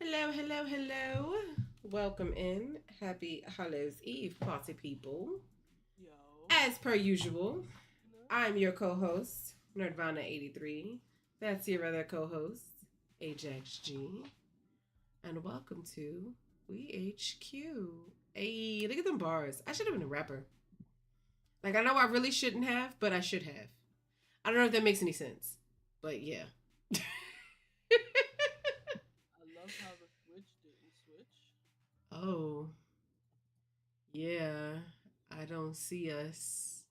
Hello, hello, hello. Welcome in. Happy Hallows Eve, party people. Yo, As per usual, you know, I'm your co host, Nerdvana83. That's your other co host, Ajax G. And welcome to WeHQ. Hey, look at them bars. I should have been a rapper. Like, I know I really shouldn't have, but I should have. I don't know if that makes any sense, but yeah. I love how the Switch didn't switch. Oh, yeah. I don't see us.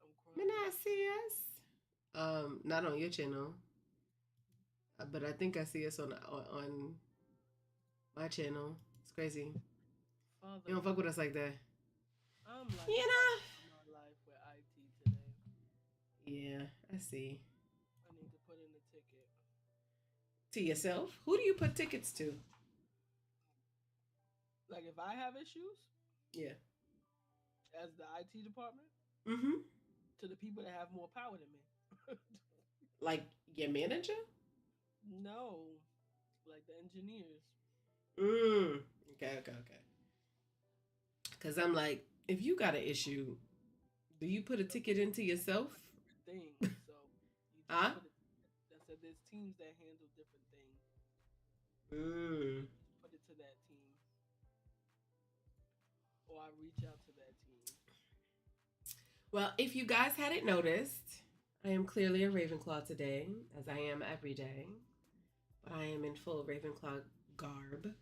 I'm May crying. not see us. Not on your channel, but I think I see us on my channel. It's crazy. You Father don't fuck with God, us like that. I'm like You fighting know? for my life with IT today. Yeah, I see. I need to put in a ticket. To yourself? Who do you put tickets to? Like if I have issues Yeah. as the IT department, Mm-hmm. to the people that have more power than me. Like your manager? No, like the engineers. Mm. Okay, okay, okay. Because I'm like, if you got an issue, do you put a No, ticket into they yourself? have a different thing. So you just Huh? put it. I said there's teams that handle different things. So Mm. you just put it to that team, or I reach out to that team. Well, if you guys hadn't noticed, I am clearly a Ravenclaw today, as I am every day. But I am in full Ravenclaw garb.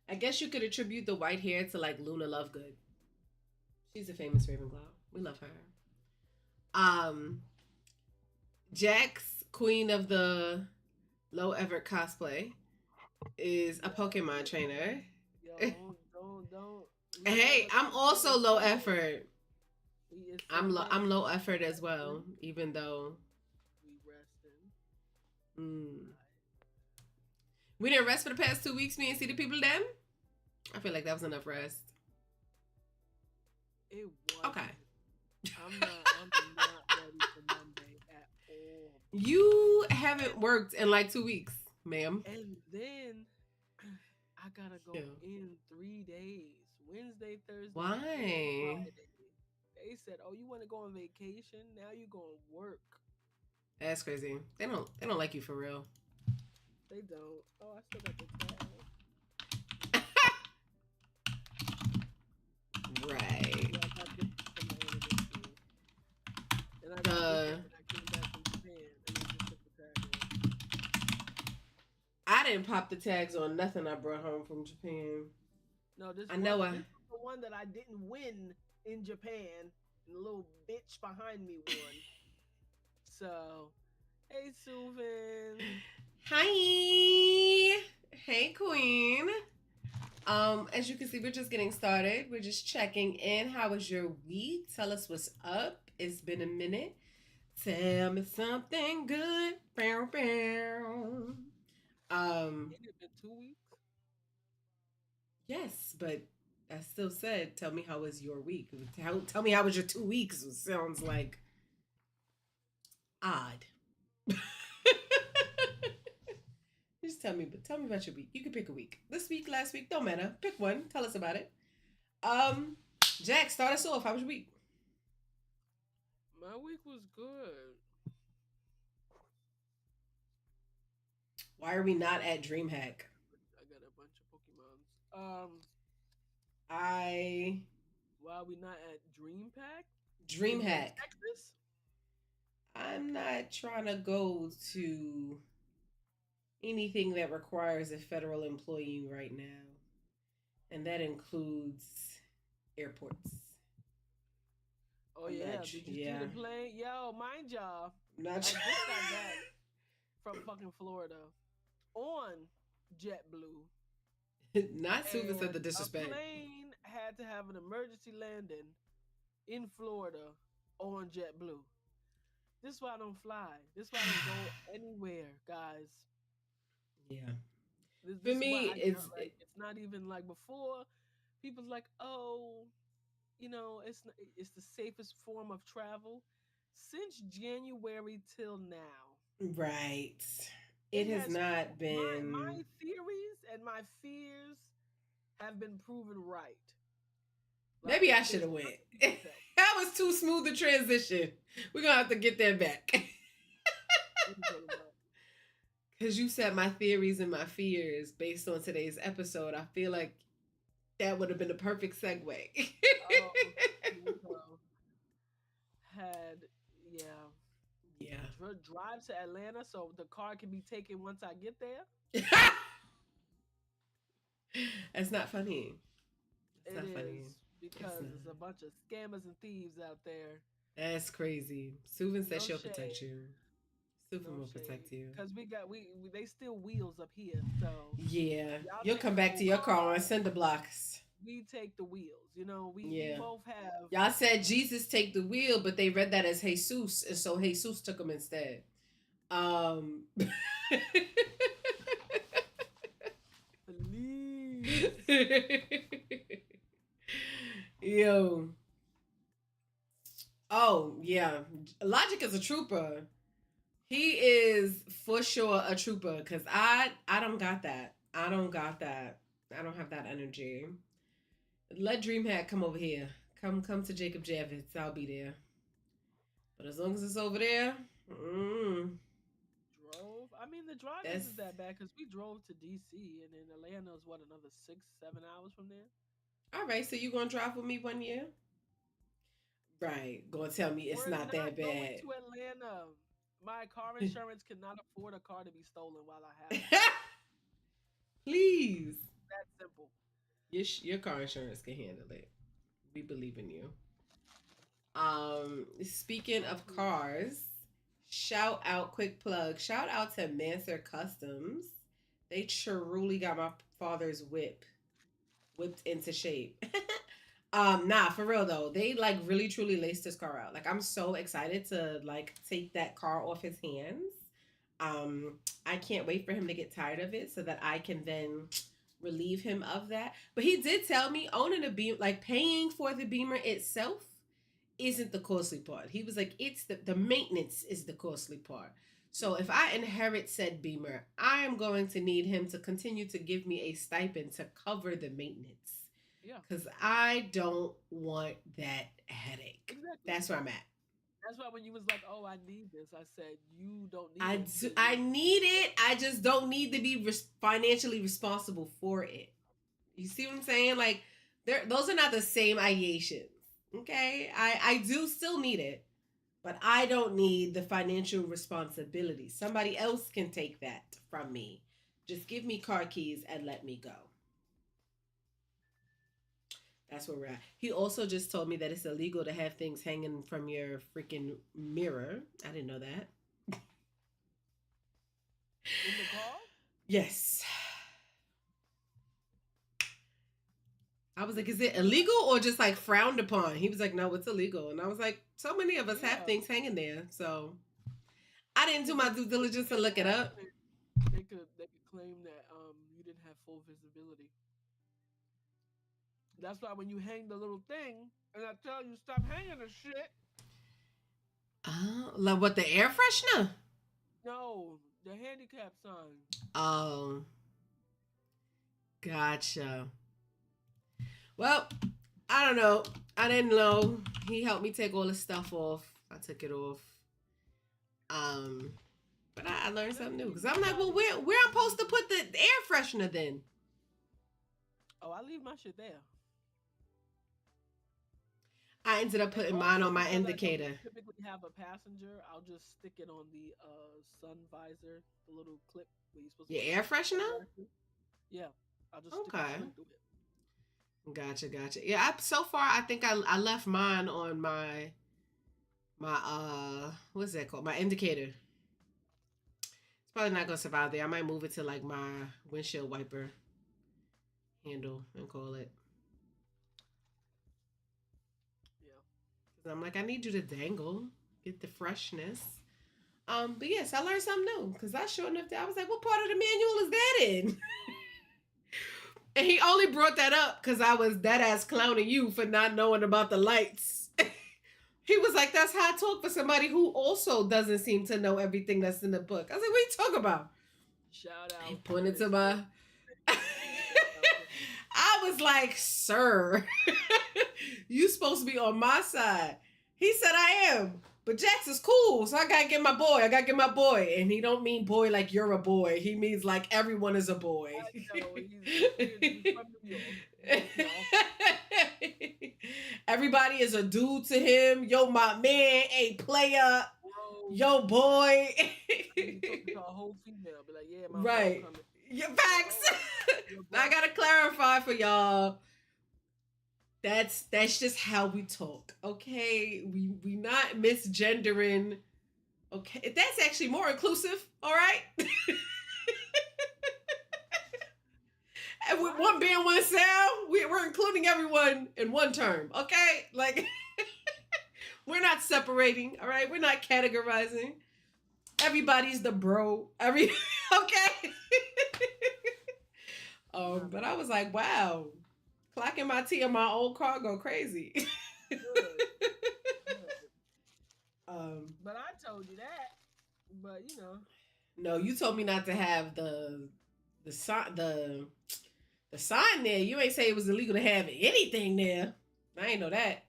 I guess you could attribute the white hair to like Luna Lovegood. She's a famous Ravenclaw. We love her. Um, Jax, queen of the low effort cosplay, is a Pokemon Yo, trainer. yo, don't. We have Hey, a I'm also cosplayer low here. effort. He is I'm somebody low effort as well, resting. even though We resting. mm, Alright. we didn't rest for the past 2 weeks. Me and see the people then. I feel like that was enough rest. It Okay. wasn't. I'm not ready for Monday at all. You haven't And worked in like 2 weeks, ma'am. and then I gotta Yeah. go in 3 days. Wednesday, Thursday, and Why? Friday. They said, "Oh, you want to go on vacation? Now you going to work." That's crazy. They don't like you for real. They don't. Oh, I still got the tag. Right. Yeah, I got this for my anniversary. And I got this one The when I came back from Japan, and I just took the tag off. I didn't pop the tags on nothing I brought home from Japan. No, I know I this was the one that I didn't win in Japan, and the little bitch behind me won. So, hey, Suvin. Hi. Hey Queen. As you can see, we're just getting started. We're just checking in. How was your week? Tell us what's up. It's been a minute. Tell me something good. Bow, bow. Um, Ain't it been 2 weeks? yes, but I still said, tell me how was your week. Tell me how was your 2 weeks. It sounds like odd. Just tell me, but tell me about your week. You can pick a week. This week, last week, don't matter. Pick one. Tell us about it. Um, Jack, start us off. How was your week? My week was good. Why are we not at DreamHack? I got a bunch of Pokemons. I Why we not at Dream Pack in DreamHack. Texas? I'm not trying to go to anything that requires a federal employee right now, and that includes airports. Oh I'm yeah, not. did you see Yeah, the plane? Yo, mind y'all, I'm not. I just got back from fucking Florida on JetBlue, Not Suva said and the a disrespect. plane had to have an emergency landing in Florida on JetBlue. This is why I don't fly. This is why I don't go anywhere, guys. Yeah. For This is why me, I don't like. It's not even like before. People's like, oh, it's the safest form of travel. Since January till now, right. it It has has not my been. theories and my fears have been proven right. Maybe I should have went. That was too smooth a transition. We're gonna have to get that back. Because you said my theories and my fears based on today's episode. I feel like that would have been a perfect segue. Yeah. Drive to Atlanta so the car can be taken once I get there. That's not funny. It's not funny. Because there's a bunch of scammers and thieves out there. That's crazy. Suvin said she'll protect you. Suvin will protect you. Because they still wheels up here. So yeah, you'll come back to your car on cinder blocks. We take the wheels. You know, we both have. Y'all said Jesus take the wheel, but they read that as Jesus, and so Jesus took them instead. Please. Yo. Oh, yeah. Logic is a trooper. He is for sure a trooper because I don't got that. I don't got that. I don't have that energy. Let Dreamhack come over here. Come to Jacob Javits. I'll be there. But as long as it's over there, drove. I mean, the drive isn't that bad because we drove to DC and then Atlanta is what, another 6-7 hours from there. All right, so you gonna drive with me one year? Right, gonna tell me it's not that bad. Going to Atlanta. My car insurance cannot afford a car to be stolen while I have it. Please. That's simple. Your car insurance can handle it. We believe in you. Speaking of cars, quick plug. Shout out to Manser Customs. They truly got my father's whipped into shape. Nah, for real though. They like really truly laced his car out. Like I'm so excited to like take that car off his hands. I can't wait for him to get tired of it so that I can then relieve him of that. But he did tell me owning a Beamer, like paying for the Beamer itself isn't the costly part. He was like, it's the maintenance is the costly part. So if I inherit said Beamer, I am going to need him to continue to give me a stipend to cover the maintenance. Yeah. Because I don't want that headache. Exactly. That's where I'm at. That's why when you was like, oh, I need this, I said, you don't need it. I need it. I just don't need to be financially responsible for it. You see what I'm saying? Like, those are not the same ideations. Okay? I do still need it, but I don't need the financial responsibility. Somebody else can take that from me. Just give me car keys and let me go. That's where we're at. He also just told me that it's illegal to have things hanging from your freaking mirror. I didn't know that. In the car? Yes. I was like, is it illegal or just like frowned upon? He was like, no, it's illegal. And I was like, so many of us have things hanging there. So I didn't do my due diligence to look it up. They could claim that you didn't have full visibility. That's why when you hang the little thing, and I tell you stop hanging the shit. Like what, the air freshener? No, the handicap sign. Oh, gotcha. Well, I don't know. I didn't know. He helped me take all the stuff off. I took it off. But I learned something new because I'm like, well, where I'm supposed to put the air freshener then? Oh, I leave my shit there. I ended up putting mine on my indicator. I typically have a passenger. I'll just stick it on the sun visor, the little clip where you're supposed to. Your air freshener? Yeah, I'll just stick it through it. Gotcha. Yeah, so far I think I left mine on my what's that called? My indicator. It's probably not gonna survive there. I might move it to like my windshield wiper handle and call it. I'm like, I need you to dangle, get the freshness. But yes, I learned something new because I sure enough, I was like, what part of the manual is that in? And he only brought that up because I was dead ass clowning you for not knowing about the lights. He was like, that's how I talk for somebody who also doesn't seem to know everything that's in the book. I was like, what are you talking about? Shout out. He pointed to my was like, sir, you supposed to be on my side. He said I am. But Jax is cool, so I gotta get my boy. I gotta get my boy. And he don't mean boy like you're a boy. He means like everyone is a boy. I know he's from New York. Y'all. Everybody is a dude to him. Yo, my man, a player. Bro, Yo, boy. you talking to a whole female, be like, yeah, my Right. bro coming. Yeah, facts. Your I bro. gotta clarify for y'all. That's just how we talk. Okay. We not misgendering. Okay. That's actually more inclusive. All right. And with one being one sound, we're including everyone in one term. Okay. Like we're not separating. All right. We're not categorizing. Everybody's the bro. Okay. But I was like, wow, clocking my tea in my old car go crazy. Good. Good. But But I told you that. But you know, no, you told me not to have the sign the sign there. You ain't say it was illegal to have anything there. I ain't know that.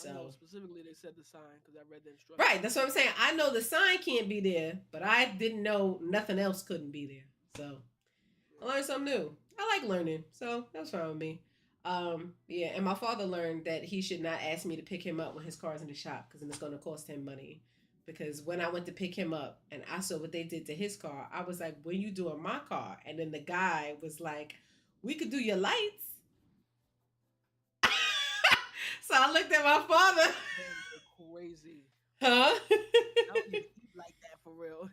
I know So specifically they said the sign because I read the instructions. right, that's what I'm saying. I know the sign can't be there, but I didn't know nothing else couldn't be there. So I learned something new. I like learning, so that's fine with me. Yeah, and my father learned that he should not ask me to pick him up when his car's in the shop because then it's going to cost him money. Because when I went to pick him up and I saw what they did to his car, I was like, "When you doing my car?" And then the guy was like, "We could do your lights." So I looked at my father. Crazy. Huh? I don't even eat like that for real.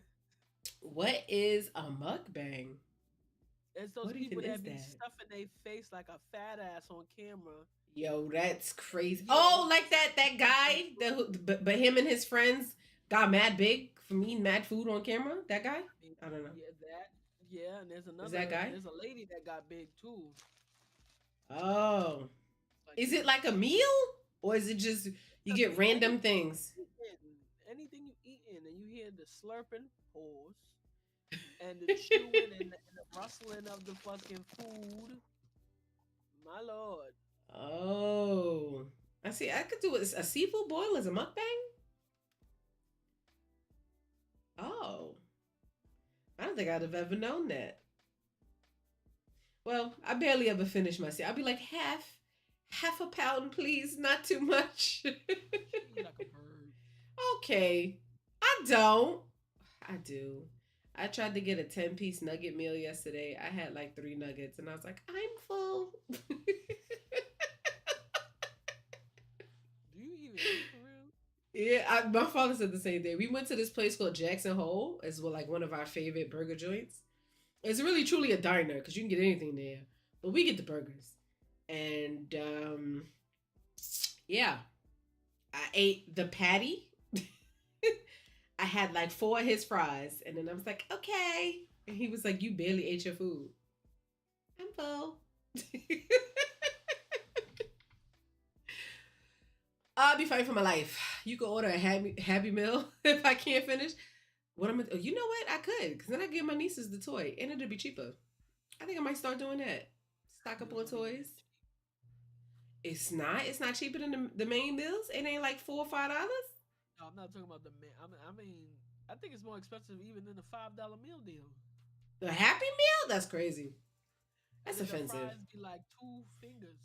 What is a mukbang? It's those What people even is that be that? stuffing their face like a fat ass on camera. Yo, that's crazy. Yeah. Oh, like that guy but him and his friends got mad big from eating mad food on camera. That guy? I don't know. Yeah, that. Yeah, and there's Is another. that guy? There's a lady that got big too. Oh, Like is it like a meal or is it just you get random things? anything you eating, and you hear the slurping, pause, and the chewing and the rustling of the fucking food. My lord. Oh, I see. I could do a seafood boil as a mukbang. Oh, I don't think I'd have ever known that. Well, I barely ever finish my I'll be like half a pound, please, not too much. She eat like a bird. Okay, I don't. I do. I tried to get a 10-piece nugget meal yesterday. I had like 3 nuggets, and I was like, I'm full. Do you even eat for real? Yeah, my father said the same thing. We went to this place called Jackson Hole. It's like one of our favorite burger joints. It's really truly a diner because you can get anything there, but we get the burgers. And yeah, I ate the patty. I had like 4 of his fries, and then I was like, okay. And he was like, you barely ate your food. I'm full. I'll be fighting for my life. You can order a happy meal if I can't finish. What I'm gonna? You know what? I could, because then I give my nieces the toy, and it'll be cheaper. I think I might start doing that. Stock up on toys. It's not. It's not cheaper than the main meals. It ain't like $4 or $5. No, I'm not talking about the man. I mean, I think it's more expensive even than the $5 meal deal. The Happy Meal? That's crazy. And That's then the offensive. fries be like 2 fingers.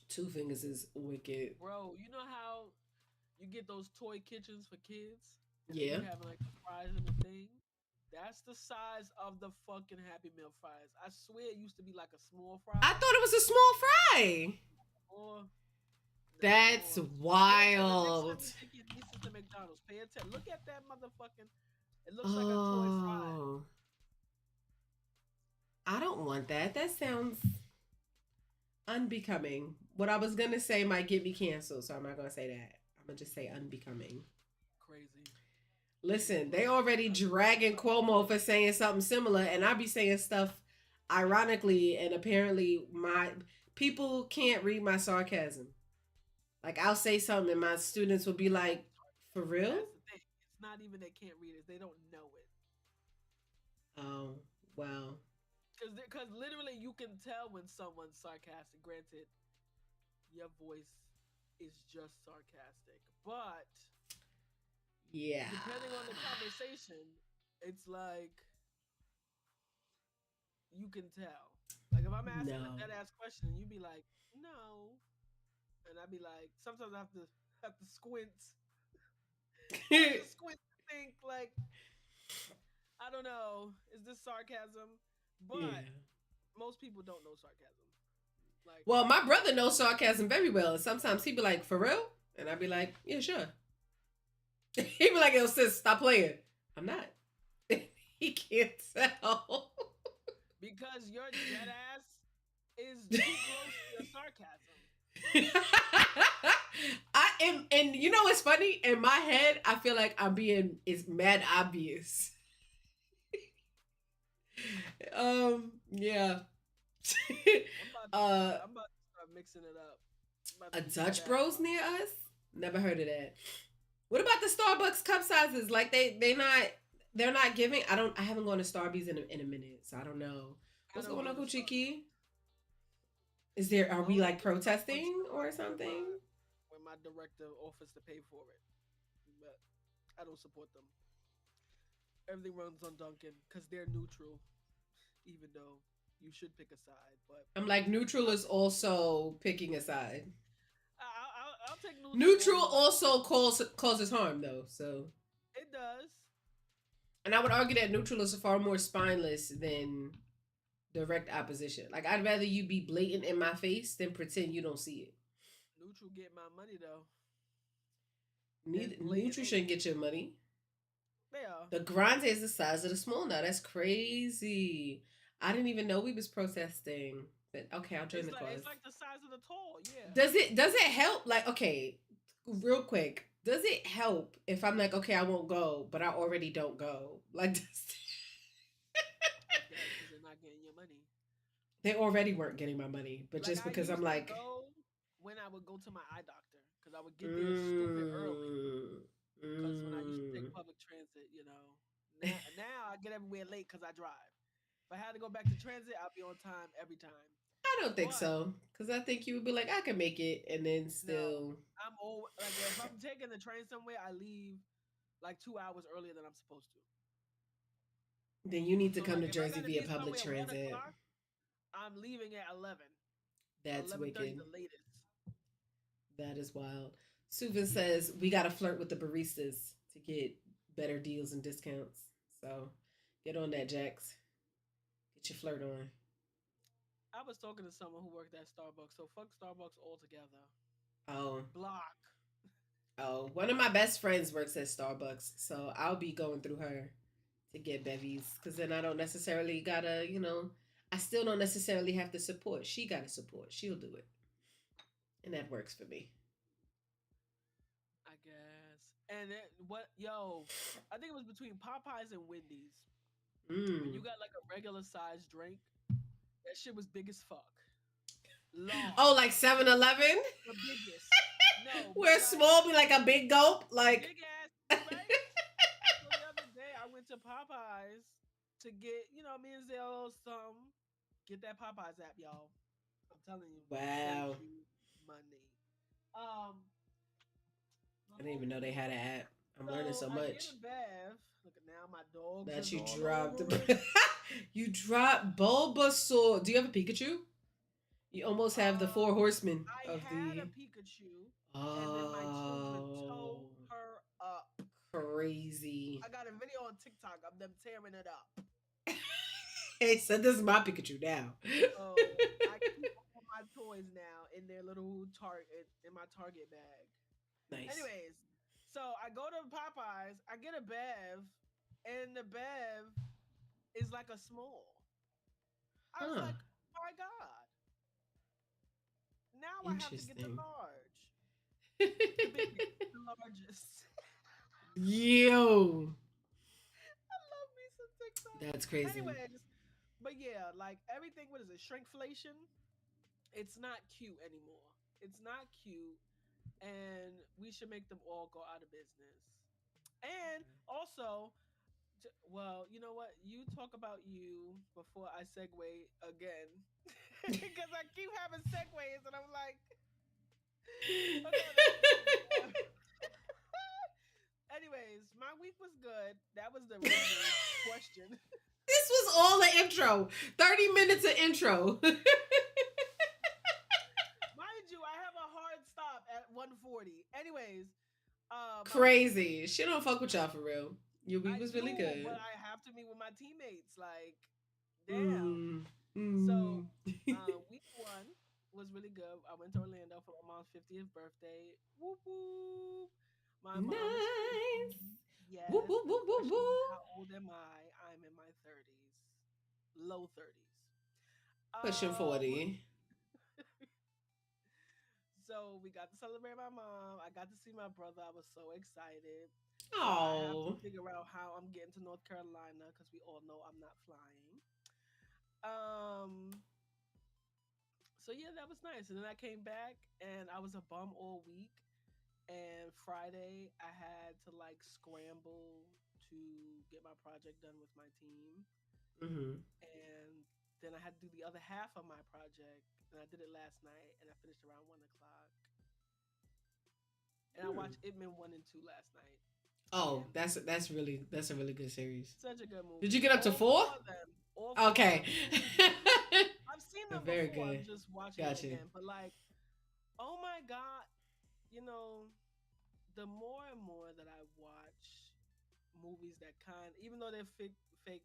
2 fingers is wicked. Bro, you know how you get those toy kitchens for kids? And Yeah. you having like the fries in the thing? That's the size of the fucking Happy Meal fries. I swear it used to be like a small fry. I thought it was a small fry. Or That's wild. Take your nieces to McDonald's. Pay attention. Look at that motherfucking. It looks like a toy fry. Oh, I don't want that. That sounds unbecoming. What I was gonna say might get me canceled, so I'm not gonna say that. I'm gonna just say unbecoming. Crazy. Listen, they already dragging Cuomo for saying something similar, and I be saying stuff ironically, and apparently my people can't read my sarcasm. Like I'll say something, and my students will be like, "For real?" That's the thing. It's not even they can't read it; they don't know it. Oh, well. Because literally you can tell when someone's sarcastic. Granted, your voice is just sarcastic, but Yeah. depending on the conversation, it's like you can tell. Like if I'm asking a No. dead ass question, and you be like, "No," and I'd be like, sometimes I have to squint, have to squint to think like, I don't know, is this sarcasm? But Yeah. most people don't know sarcasm. Like, Well, my brother knows sarcasm very well, and sometimes he'd be like, "For real?" And I'd be like, "Yeah, sure." He'd be like, "Yo, sis, stop playing." I'm not. He can't tell. because your dead ass is too close to your sarcasm. I am, and you know what's funny? In my head, I feel like I'm being is mad obvious. Yeah. uh, I'm about to start mixing it up. I'm about a to be dead Dutch ass Bros near sarcastic. us? Never heard of that. What about the Starbucks cup sizes? Like they're not giving. I haven't gone to Starbucks in a minute, so I don't know I what's don't going go on, to Coochie Starbucks. Key. Is there? Are we Only like go to Starbucks protesting or something? when my director offers to pay for it. But I don't support them. Everything runs on Dunkin' because they're neutral, even though you should pick a side. But I'm like neutral I'll is also picking a side. I'll take neutral Neutral over. also causes harm though. So, It does. and I would argue that neutral is far more spineless than direct opposition. Like I'd rather you be blatant in my face than pretend you don't see it. Neutral get my money though. As Neither blatant neutral as shouldn't get your money. they are. The grande is the size of the small now. That's crazy. I didn't even know we was protesting. But okay, I'll join the cause. It's like the size of the tall. Yeah. Does it help? Like, okay, real quick, does it help if I'm like, okay, I won't go, but I already don't go? Like, It does because they're not getting your money. they already weren't getting my money, but Like just I because I'm used to like, go when I would go to my eye doctor because I would get there stupid early. mm, Because when I used to take mm. public transit, now I get everywhere late because I drive. If I had to go back to transit, I'd be on time every time. I don't think But so, because I think you would be like, I can make it, and then no, still, I'm old. Like if I'm taking the train somewhere, I leave like 2 hours earlier than I'm supposed to. then you need to So come like to if I Jersey gotta via be public somewhere at one transit. o'clock, I'm leaving at 11. That's 11:30 wicked. the latest. That is wild. Suvin Yeah. says we got to flirt with the baristas to get better deals and discounts. So get on that, Jax. Get your flirt on. I was talking to someone who worked at Starbucks, so fuck Starbucks altogether. Oh, Block. oh. One of my best friends works at Starbucks, so I'll be going through her to get bevies because then I don't necessarily gotta, I still don't necessarily have to support. She gotta support. She'll do it, and that works for me. I guess. And yo, I think it was between Popeyes and Wendy's. When you Mm. got like a regular sized drink, that shit was big as fuck. Oh, Large. like 7-Eleven, The biggest. No, but where like small be like a big gulp, like. big ass, right? So the other day I went to Popeyes to get, me and Zell some. Get that Popeyes app, y'all. I'm telling you, saves Wow. you money. Um, I didn't even know they had an app. I'm learning so so I get much. a bath. Look at now, my dogs That is you all dropped. over it. You dropped Bulbasaur. Do you have a Pikachu? You almost have the four horsemen I of had a the. Pikachu, and then my children Oh, tore her up. crazy. I got a video on TikTok of them tearing it up. Hey, so this is my Pikachu now. So I keep all my toys now in their little target in my Target bag. Nice. Anyways, so I go to Popeyes, I get a Bev, and the Bev is like a small. I was Huh. like, oh my God. Now I have to get the Interesting. large. The biggest, the largest. Yo. I love me some TikTok. That's crazy. Anyways, but yeah, like everything, what is it? Shrinkflation? It's not cute anymore. It's not cute. And we should make them all go out of business. And also, Well, you know what? You talk about you before I segue again, because I keep having segues, and I'm like, okay, let's. Anyways, my week was good. That was the original question. This was all the intro. 30 minutes of intro. Mind you, I have a hard stop at 1:40. Anyways, my week was good. Crazy. She don't fuck with y'all for real. Your week I was really do, but good. I have to meet with my teammates. Like, damn. Mm. So, Mm. week one was really good. I went to Orlando for my mom's 50th birthday. Whoop whoop. My mom is Nice. 50. Woo, Yes. woo, And woo, the woo, question is, woo. how old am I? I'm in my 30s, low 30s. Pushing Um, 40. so we got to celebrate my mom. I got to see my brother. I was so excited. But I have to Oh. figure out how I'm getting to North Carolina because we all know I'm not flying. Um, so yeah, that was nice. And then I came back and I was a bum all week. And Friday I had to like scramble to get my project done with my team. Mm-hmm. And then I had to do the other half of my project. And I did it last night and I finished around 1 o'clock. And I Hmm. watched Ip Man 1 and 2 last night Oh, again. that's a really good series. Such a good Did you movie. get up to All four? four of them. All four of Okay. them. I've seen them Very before. I'm good. just watching them Gotcha. again. But like, oh my God, you know, the more and more that I watch movies that kind, even though they're fake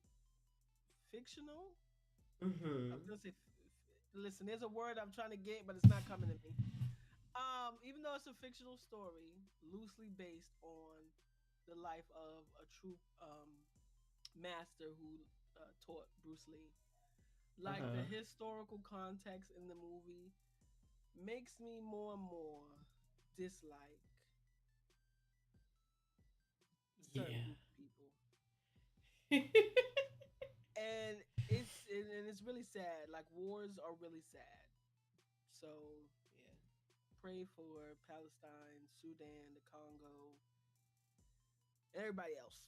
fictional, I was Mm-hmm. gonna say, listen, there's a word I'm trying to get, but it's not coming to me. Even though it's a fictional story, loosely based on the life of a true master who taught Bruce Lee, like the Uh-huh. historical context in the movie makes me more and more dislike a certain Yeah. group of people, and it's really sad. Like wars are really sad. So Yeah. pray for Palestine, Sudan, the Congo, everybody else.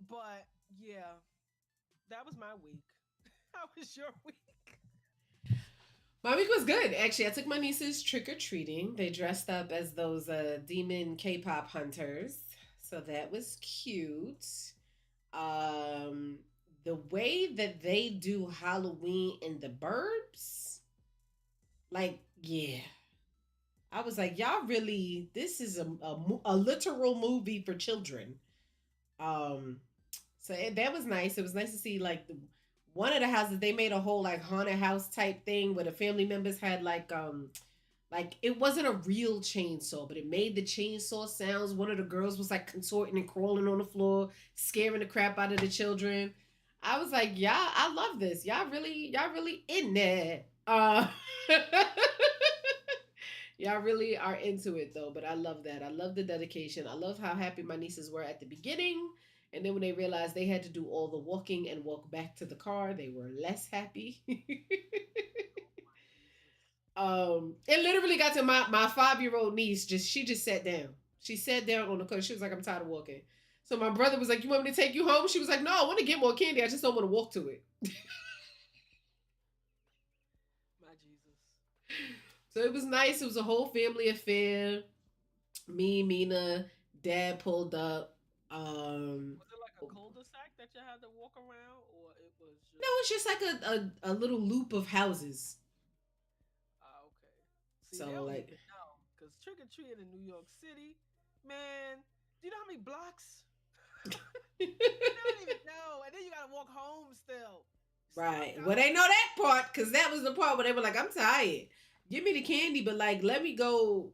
But yeah, that was my week. How was your week? My week was good. Actually, I took my nieces trick or treating. They dressed up as those demon K-pop hunters, so that was cute. Um, the way that they do Halloween in the burbs, like, yeah, I was like, y'all really, this is a literal movie for children. Um, that was nice. It was nice to see like one of the houses they made a whole like haunted house type thing where the family members had like it wasn't a real chainsaw, but it made the chainsaw sounds. One of the girls was like contorting and crawling on the floor, scaring the crap out of the children. I was like, yeah, I love this. Y'all really in there. Y'all really are into it though, but I love that. I love the dedication. I love how happy my nieces were at the beginning. And then when they realized they had to do all the walking and walk back to the car, they were less happy. Oh my Jesus. It literally got to my 5 year old niece. She just sat down. She sat down on the couch. She was like, "I'm tired of walking." So my brother was like, "You want me to take you home?" She was like, "No, I want to get more candy. I just don't want to walk to it." My Jesus. So it was nice. It was a whole family affair. Me, Mina, Dad pulled up. Was it like a No, cul-de-sac that you had to walk around, or it was just it's just like a little loop of houses. okay? See, they So don't like, even know because trick or treating in New York City, man. Do you know how many blocks? They don't even know, and then you gotta walk home still. Still right. Well, gotta they know walk. that part because that was the part where they were like, "I'm tired. Give me the candy, but like, let me go."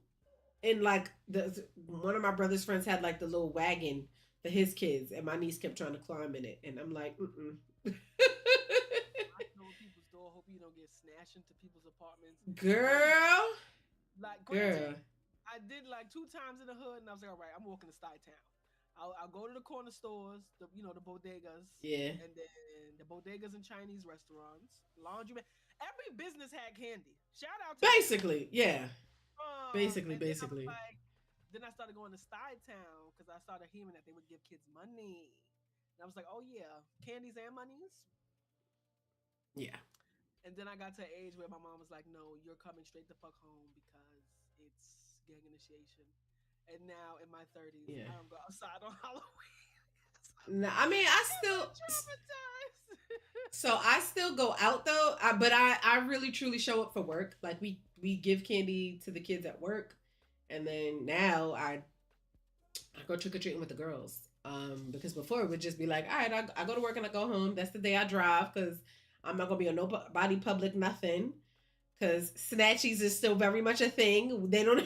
And like the one of my brother's friends had like the little wagon for his kids, and my niece kept trying to climb in it, and I'm like, mm. Knock on people's door. Hope you don't get snatched into people's apartments. And Girl, like, granted, girl, I did like 2 times in the hood, and I was like, all right, I'm walking to Stuytown. Town. I'll go to the corner stores, the bodegas, yeah, and then the bodegas and Chinese restaurants, laundromat. Every business had candy. Shout out to them. basically, yeah, And then I was basically. like, then I started going to Stuytown Town because I started hearing that they would give kids money. And I was like, oh yeah, candies and monies. Yeah. And then I got to an age where my mom was like, no, you're coming straight the fuck home because it's gang initiation. And now in my 30s, Yeah. I don't go outside on Halloween. No, I mean, I I'm still. so traumatized. So I still go out though, but I really truly show up for work. Like we give candy to the kids at work, and then now I go trick or treating with the girls. Because before it would just be like, all right, I go to work and I go home. That's the day I drive because I'm not gonna be on nobody public nothing. Because snatchies is still very much a thing. They don't,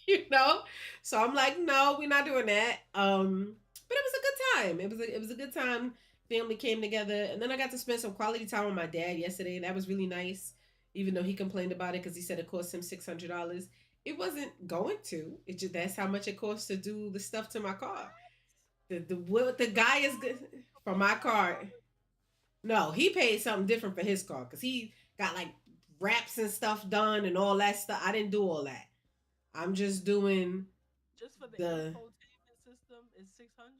you know. So I'm like, no, we're not doing that. But it was a good time. It was a good time. Family came together, and then I got to spend some quality time with my dad yesterday. That was really nice, even though he complained about it because he said it cost him $600. It wasn't going to. It just that's how much it costs to do the stuff to my car. The what the guy is good for my car. No, he paid something different for his car because he got like wraps and stuff done and all that stuff. I didn't do all that. I'm just doing Just for the the infotainment system is 600.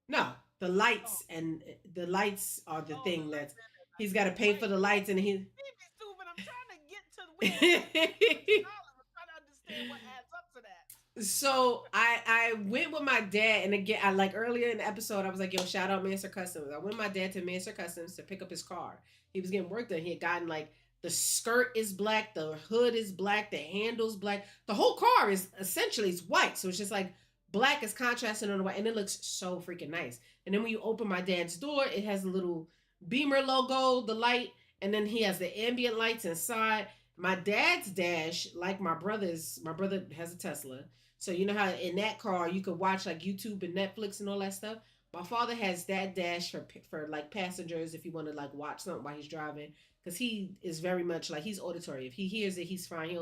no the Oh, lights, and the lights are the oh, the thing that's lights and the he's lights. got to pay for Wait, the lights and he. maybe stupid. I'm trying to get to where it adds up to $6. I'm trying to understand what adds up to that. So I went with my dad, and again I like earlier in the episode I was like, yo, shout out Master Customs. I went with my dad to Master Customs to pick up his car. He was getting work done. He had gotten like the skirt is black, the hood is black, the handles black. The whole car is essentially it's white. So it's just like black is contrasting on the white, and it looks so freaking nice. And then when you open my dad's door, it has a little Beamer logo, the light, and then he has the ambient lights inside. My dad's dash, like my brother has a Tesla. So you know how in that car you could watch like YouTube and Netflix and all that stuff. My father has that dash for like passengers if you want to like watch something while he's driving, because he is very much like he's auditory. If he hears it, he's fine.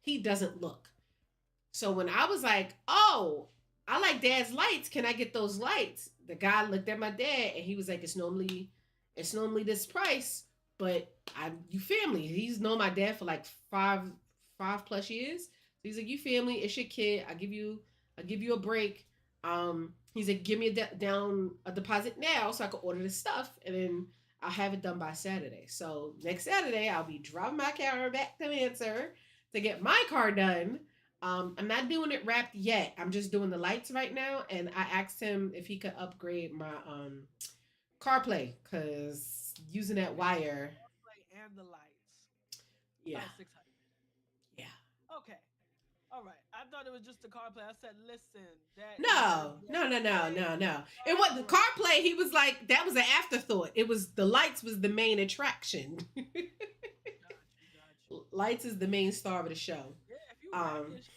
He doesn't look. So when I was like, oh, I like Dad's lights. Can I get those lights? The guy looked at my dad and he was like, it's normally this price, but you family. He's known my dad for like five plus years. He's like, you family, it's your kid. I give you a break. He's like, give me down a deposit now so I can order the stuff, and then I'll have it done by Saturday. So next Saturday, I'll be driving my car back to Mansour to get my car done. I'm not doing it wrapped yet. I'm just doing the lights right now, and I asked him if he could upgrade my CarPlay because using that Okay, so wire, play and the lights. yeah, 600. yeah. Okay. All right. I thought it was just the car play. I said, listen, that is a No, no, no, no, way no, no. It was the upgrade. CarPlay. He was like, that was an afterthought. It was the lights was the main attraction. Got you, got you. Lights is the main star of the show. Yeah, if you wrap Um, your shit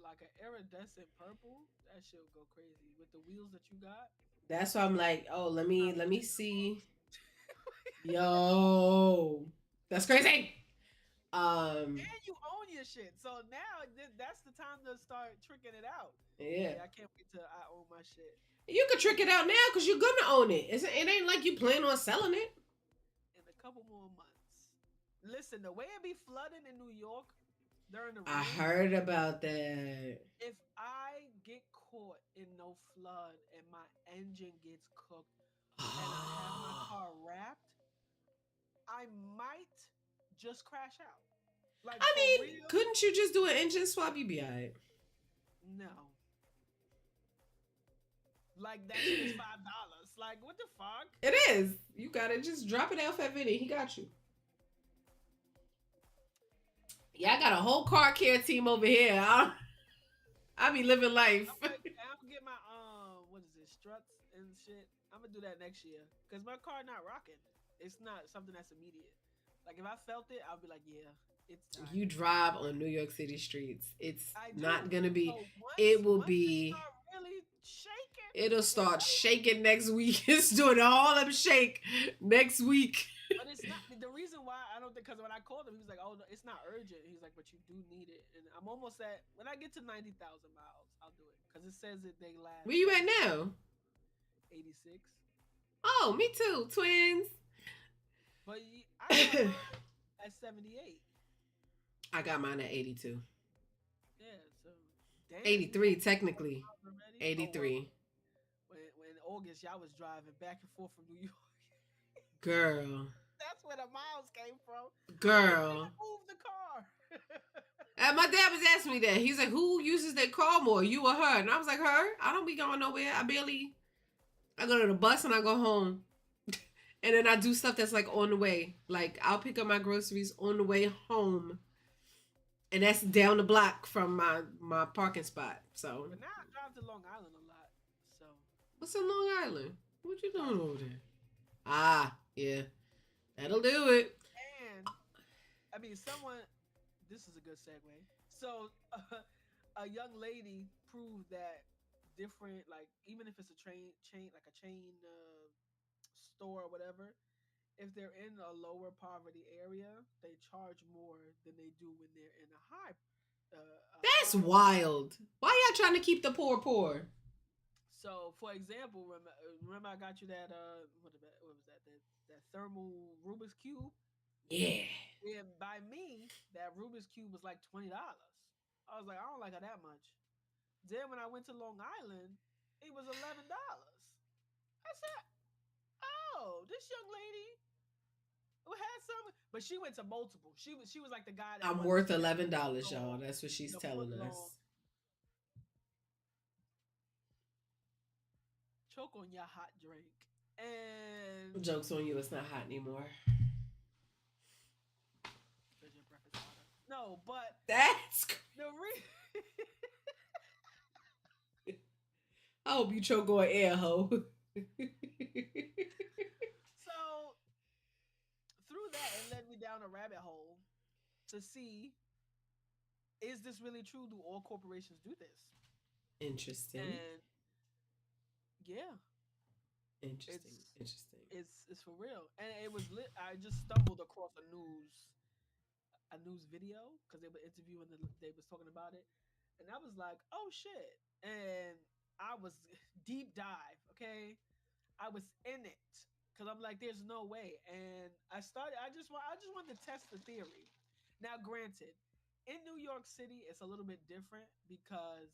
like an iridescent purple, that shit will go crazy with the wheels that you got. that's why I'm like, oh, let me Not let me really. see. Yo, that's crazy. Um, And you own your shit, so now that's the time to start tricking it out. yeah. Yeah, I can't wait till I own my shit You could trick it out now because you're gonna own it. It ain't like you plan on selling it. in a couple more months. Listen, the way it be flooding in New York during the I rain, heard about that. if I get caught in no flood and my engine gets cooked and I have my car wrapped, I might just crash out. Like I for mean, real? couldn't you just do an engine swap? You'd be alright. No. Like that shit is $5. Like what the fuck? It is. You gotta just drop it off at Vinny. He got you. Yeah, I got a whole car care team over here. I be living life. I'm gonna get my what is it, struts and shit. I'm gonna do that next year because my car not rocking. It's not something that's immediate. Like if I felt it, I'll be like, yeah, it's time. You drive on New York City streets. It's I do. not gonna be. So It will once it be. start really shaking, It'll and start every, shaking next week. It's doing all them shake next week. but it's not the reason why I don't think because when I called him, he was like, oh, no, it's not urgent. He's like, but you do need it, and I'm almost at when I get to 90,000 miles, I'll do it because it says that they last Where you at now? 86. Oh, me too. Twins. But I got mine at 78. I got mine at 82. Yeah, so damn, you 83 technically. already. Oh, well, 83. when August, y'all was driving back and forth from New York. Girl. That's where the miles came from. Girl. Move the car. And my dad was asking me that. He's like, who uses their car more, you or her? And I was like, her. I don't be going nowhere. I go to the bus and I go home. And then I do stuff that's like on the way. Like I'll pick up my groceries on the way home. And that's down the block from my parking spot. So But now I drive to Long Island a lot. So what's in Long Island? What you doing over there? Ah, yeah. That'll do it. and I mean someone this is a good segue. So a young lady proved that different like even if it's a chain like a chain store or whatever, if they're in a lower poverty area, they charge more than they do when they're in a That's high. wild. Why y'all trying to keep the poor poor? So, for example, remember I got you that what was that that thermal Rubik's cube? Yeah. Yeah, by me, that Rubik's cube was like $20. I was like, I don't like it that much. Then when I went to Long Island, it was $11. I said, oh, this young lady who had some, but she went to multiple. She was like the guy that I'm went worth to $11, y'all. That's what she's the telling foot long. us. Choke on your hot drink. And Joke's on you, it's not hot anymore. because your breath is hotter. No, but That's the I hope you choke on air, ho. so through that, it led me down a rabbit hole to see, is this really true? Do all corporations do this? Interesting. And yeah, Interesting. it's for real. And it was lit. I just stumbled across a news video because they were interviewing they was talking about it, and I was like, oh shit. And I was deep dive, okay? I was in it because I'm like, there's no way. And I just wanted to test the theory. Now, granted, in New York City, it's a little bit different because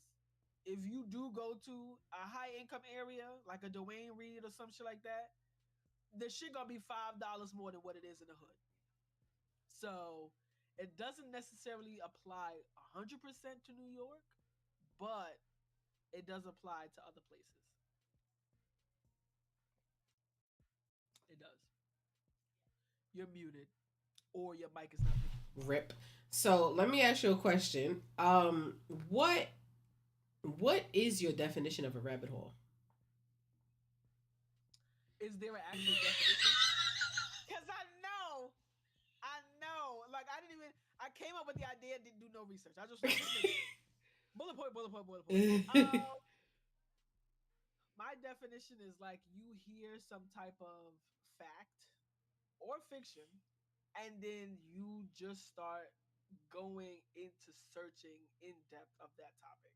if you do go to a high income area like a Dwayne Reed or some shit like that, the shit gonna be $5 more than what it is in the hood. So it doesn't necessarily apply 100% to New York, but it does apply to other places. It does. You're muted, or your mic is not picking. Rip. So let me ask you a question. What is your definition of a rabbit hole? Is there an actual definition? Because I know. Like I came up with the idea, didn't do no research. I just bullet point. My definition is like you hear some type of fact or fiction, and then you just start going into searching in depth of that topic.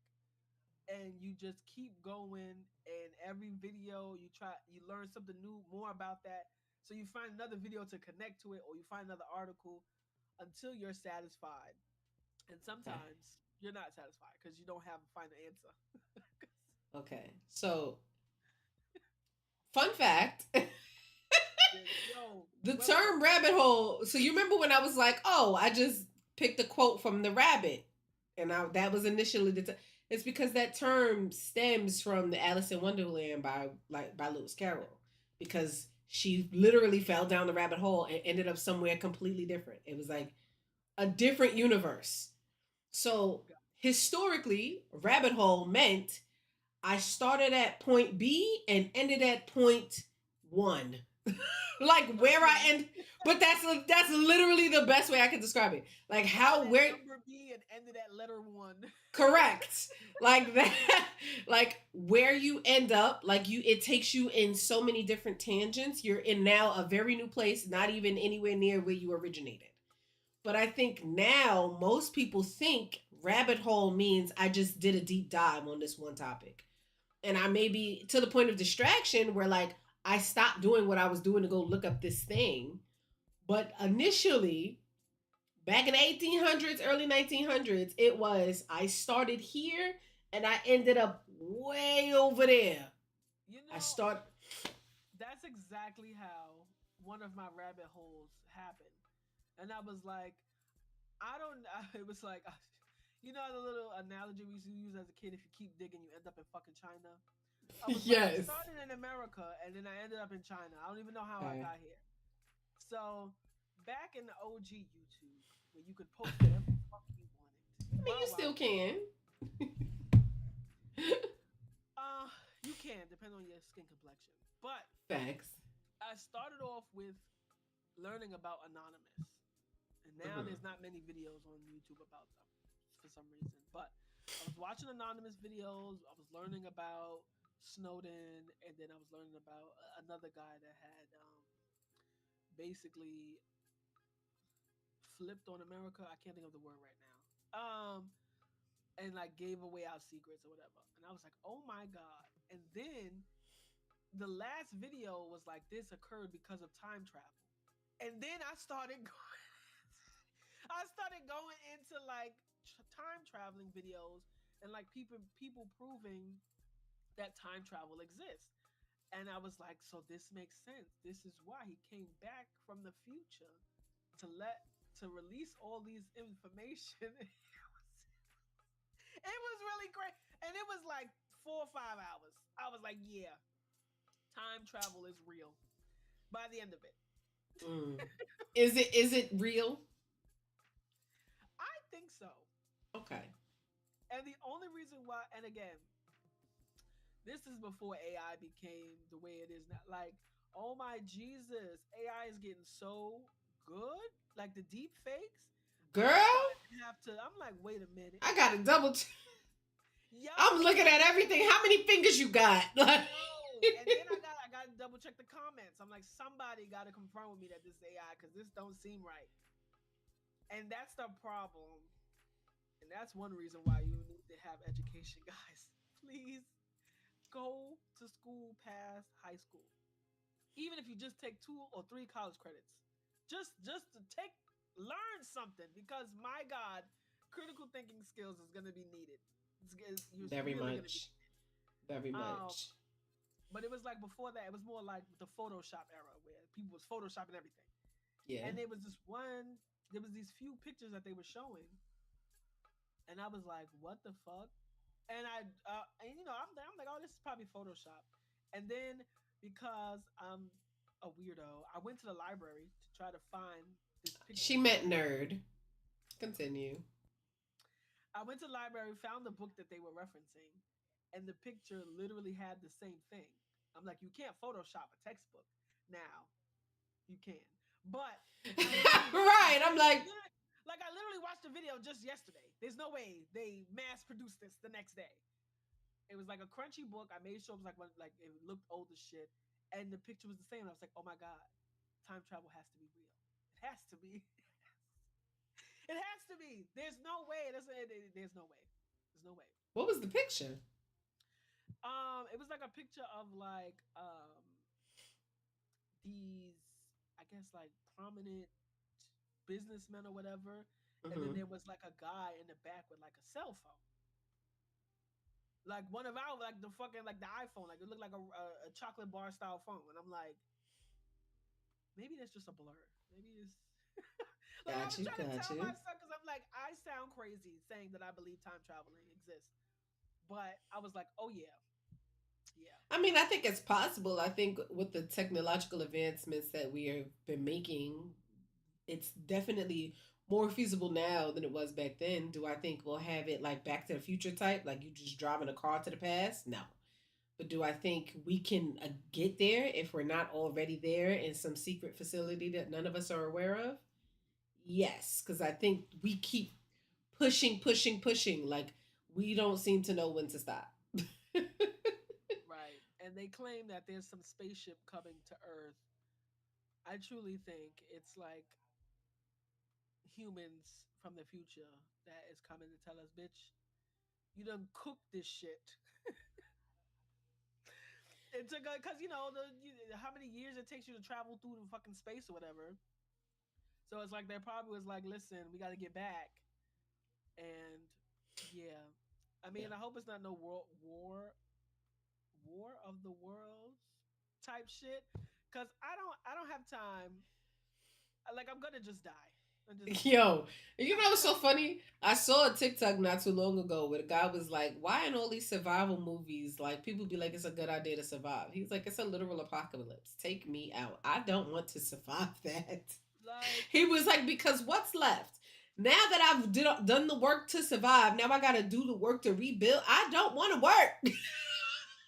And you just keep going, and every video you learn something new more about that. So you find another video to connect to it, or you find another article until you're satisfied. And sometimes you're not satisfied because you don't have a final answer. Okay. So fun fact. The term rabbit hole. So you remember when I was like, "Oh, I just picked a quote from the Rabbit," and that was initially it's because that term stems from the Alice in Wonderland by Lewis Carroll, because she literally fell down the rabbit hole and ended up somewhere completely different. It was like a different universe. So historically, rabbit hole meant I started at point B and ended at point one. Like where I end, but that's literally the best way I can describe it. Like how where number B and ended at letter 1. Correct. Like that, like where you end up, like it takes you in so many different tangents. You're in now a very new place, not even anywhere near where you originated. But I think now most people think rabbit hole means I just did a deep dive on this one topic. And I may be to the point of distraction where like I stopped doing what I was doing to go look up this thing. But initially, back in the 1800s, early 1900s, it was I started here and I ended up way over there. You I know, start. that's exactly how one of my rabbit holes happened. And I was like, I don't. It was like, you know, the little analogy we used to use as a kid: if you keep digging, you end up in fucking China. I was like, I Yes. started in America and then I ended up in China. I don't even know how I Okay. got here. So back in the OG YouTube, where you could post whatever the fuck you wanted, I mean, you Wild still Wild West. can. Uh, you can depend on your skin complexion. But Facts. I started off with learning about Anonymous, and now Hmm. there's not many videos on YouTube about them for some reason. But I was watching Anonymous videos. I was learning about Snowden, and then I was learning about another guy that had basically flipped on America. I can't think of the word right now. And like gave away our secrets or whatever. And I was like, oh my god. And then the last video was like this occurred because of time travel. And then I started going, I started going into like time traveling videos and like people proving that time travel exists. And I was like, so this makes sense. This is why he came back from the future to let to release all these information. It was really great. And it was like 4 or 5 hours. I was like, yeah, time travel is real by the end of it. Mm. Is it real? I think so. Okay. And the only reason why, and again, this is before AI became the way it is now. Like, oh my Jesus, AI is getting so good. Like the deep fakes. I'm Girl, starting to have to. I'm like, wait a minute. I got to double. Yo, I'm looking at everything. How many fingers you got? Like, yo. And then I got to double check the comments. I'm like, somebody got to confirm with me that this is AI because this don't seem right. And that's the problem. And that's one reason why you need to have education, guys. Please go to school past high school. Even if you just take 2 or 3 college credits. Just to take learn something because my god, critical thinking skills is going to be needed. You're very really going to be much. Very um much. but it was like before that it was more like the Photoshop era where people was photoshopping everything. Yeah. And there was these few pictures that they were showing and I was like, what the fuck? And I'm like, oh, this is probably Photoshop. And then because I'm a weirdo, I went to the library to try to find this She picture. meant nerd. Continue. I went to the library, found the book that they were referencing, and the picture literally had the same thing. I'm like, you can't Photoshop a textbook. Now, you can. But I literally watched the Right. I'm like, I literally watched the video just yesterday. There's no way they mass produced this the next day. It was like a crunchy book. I made sure it was like it looked old as shit, and the picture was the same. I was like, oh my god, time travel has to be real. It has to be. It has to be. There's no way. There's no way. There's no way. what was the picture? It was like a picture of like these, I guess like prominent businessmen or whatever, and then Hmm. there was like a guy in the back with like a cell phone, like one of our like the fucking like the iPhone, like it looked like a chocolate bar style phone, and I'm like, maybe that's just a blur. Maybe it's like I Got was you. trying to Got tell you. myself because I'm like I sound crazy saying that I believe time traveling exists, but I was like, oh yeah, yeah, I mean, I think it's possible. I think with the technological advancements that we have been making, it's definitely more feasible now than it was back then. Do I think we'll have it like Back to the Future type, like you just driving a car to the past? No. But do I think we can get there if we're not already there in some secret facility that none of us are aware of? Yes, because I think we keep pushing, pushing, pushing. Like we don't seem to know when to stop. right. And they claim that there's some spaceship coming to Earth. I truly think it's like humans from the future that is coming to tell us, bitch, you done cook this shit. It took because how many years it takes you to travel through the fucking space or whatever. So it's like they probably was like, listen, we got to get back, and yeah, I Yeah. mean, I hope it's not no War of the Worlds type shit. Cause I don't have time. Like I'm gonna just die. I'm just Yo, you know what's so funny? I saw a TikTok not too long ago where the guy was like, "Why in all these survival movies, like people be like it's a good idea to survive?" He's like, "It's a literal apocalypse. Take me out. I don't want to survive that." like He was like, "Because what's left? Now that done the work to survive, now I got to do the work to rebuild. I don't want to work."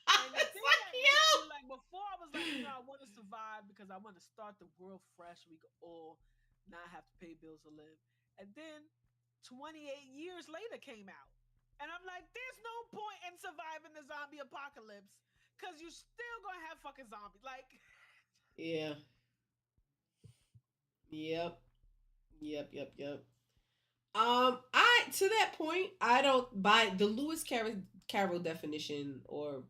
I and the was thing like, that makes me like before I was like, I want to survive because I want to start the world fresh. We could all not have to pay bills to live. And then 28 years later came out. And I'm like, there's no point in surviving the zombie apocalypse because you still gonna have fucking zombies. Like, "Yeah, yep, yep." I to that point, I don't buy the Carroll definition, or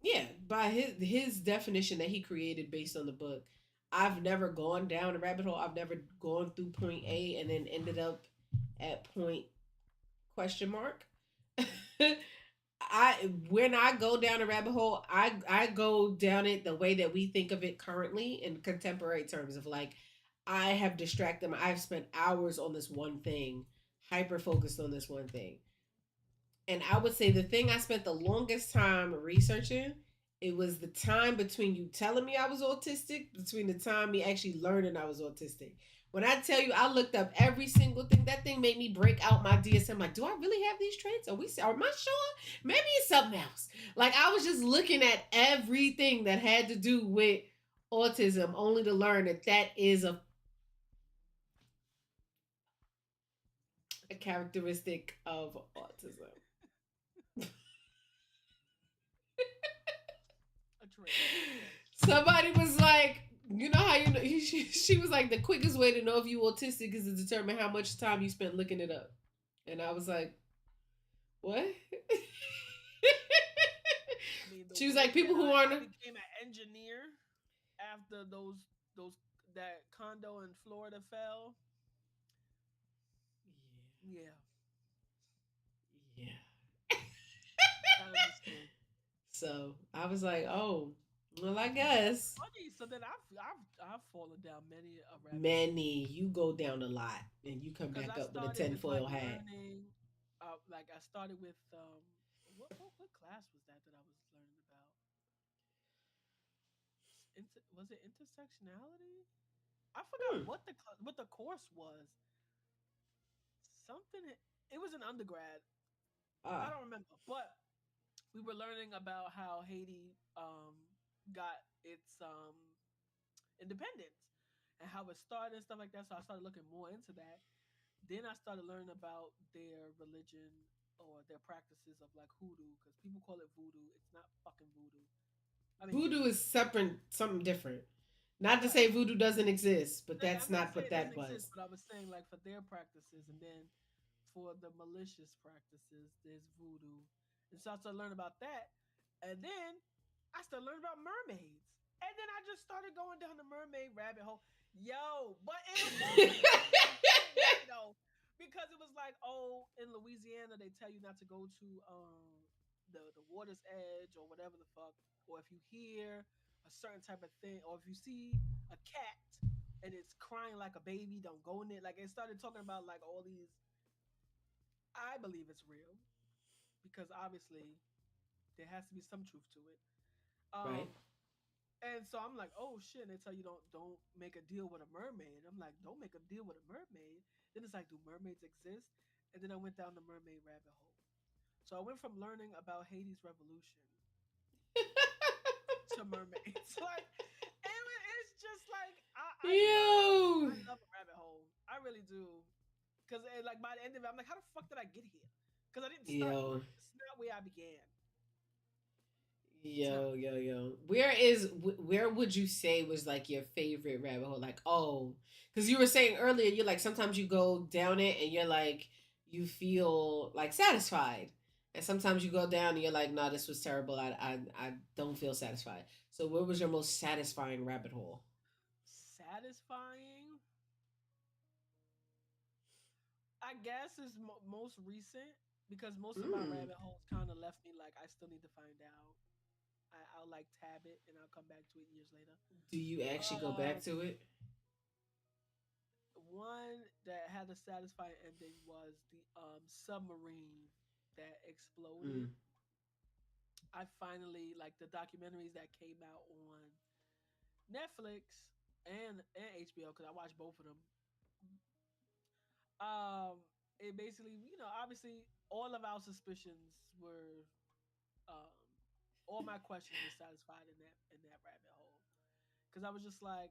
yeah, by his definition that he created based on the book. I've never gone down a rabbit hole. I've never gone through point A and then ended up at point question mark. I when I go down a rabbit hole, I go down it the way that we think of it currently in contemporary terms of like I have distracted them. I've spent hours on this one thing, hyper focused on this one thing. And I would say the thing I spent the longest time researching, it was the time between you telling me I was autistic, between the time me actually learning I was autistic. When I tell you I looked up every single thing, that thing made me break out my DSM. Like, do I really have these traits? Am I sure? Maybe it's something else. Like I was just looking at everything that had to do with autism, only to learn that that is a characteristic of autism. a trait. Somebody was like, you know how you know she was like the quickest way to know if you autistic is to determine how much time you spent looking it up. And I was like, what? I mean, the She was like, way people that who I aren't. became an engineer after those that condo in Florida fell. Yeah, Yeah. I understand. So I was like, oh, well, I guess. Funny, so then I've fallen down many a rabbit hole Manny, you go down a lot and you come because back I up with a started with like tinfoil hat. learning, like I started with what class was that I was learning about? Was it intersectionality? I forgot Hmm. what the course was. Something. It was an undergrad. I Ah. don't remember, but we were learning about how Haiti got its independence and how it started and stuff like that. So I started looking more into that. Then I started learning about their religion or their practices of like hoodoo because people call it voodoo. It's not fucking voodoo. I mean, Voodoo is separate, something different. Not to say right. voodoo doesn't exist, but Like, that's I'm not not saying what it doesn't that exist, was. but I was saying like for their practices, and then for the malicious practices, there's voodoo, and so I started learning about that, and then I started learning about mermaids, and then I just started going down the mermaid rabbit hole. Yo, but it was in a good way though, because it was like, oh, in Louisiana they tell you not to go to the water's edge or whatever the fuck, or if you hear a certain type of thing, or if you see a cat and it's crying like a baby, don't go in it. Like it started talking about like all these. I believe it's real because obviously there has to be some truth to it. Right? Um, and so I'm like, oh shit! And they tell you don't make a deal with a mermaid. I'm like, don't make a deal with a mermaid. Then it's like, do mermaids exist? And then I went down the mermaid rabbit hole. So I went from learning about Haiti's revolution to mermaids. Like it's just like Yo, I love a rabbit hole. I really do. Because like by the end of it, I'm like, how the fuck did I get here? Because I didn't start. yo, This is not where I began. It's not. yo. Where would you say was like your favorite rabbit hole? Like, oh, because you were saying earlier, you're like sometimes you go down it and you're like you feel like satisfied, and sometimes you go down and you're like, nah, this was terrible. I don't feel satisfied. So, where was your most satisfying rabbit hole? Satisfying. I guess is most recent. because most of my Mm. rabbit holes kind of left me like I still need to find out. I'll like tab it and I'll come back to it years later. Do you actually go back Um, to it? One that had a satisfying ending was the submarine that exploded. Mm. I finally like the documentaries that came out on Netflix and HBO because I watched both of them. Um, it basically, obviously, all of our suspicions were, um, all my questions were satisfied in that rabbit hole. Because I was just like,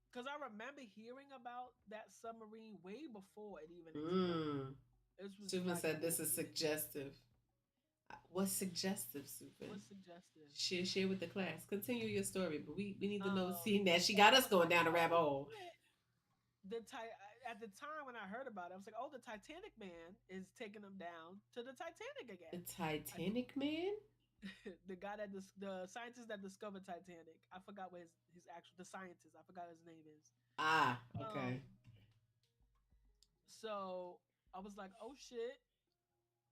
because I remember hearing about that submarine way before it even exploded. Mm. This was Supin like said more this is recent. suggestive. What's suggestive, Supin? What's suggestive? Share with the class. Continue your story, but we need to know. Um, See that she well, got I us was going like, down the rabbit oh hole. shit. At the time when I heard about it, I was like, oh, the Titanic man is taking them down to the Titanic The again. I Titanic man. the guy the scientist that discovered Titanic. I forgot what his actual the scientist. I forgot his name is. Ah, Um, okay. so I was like, oh shit,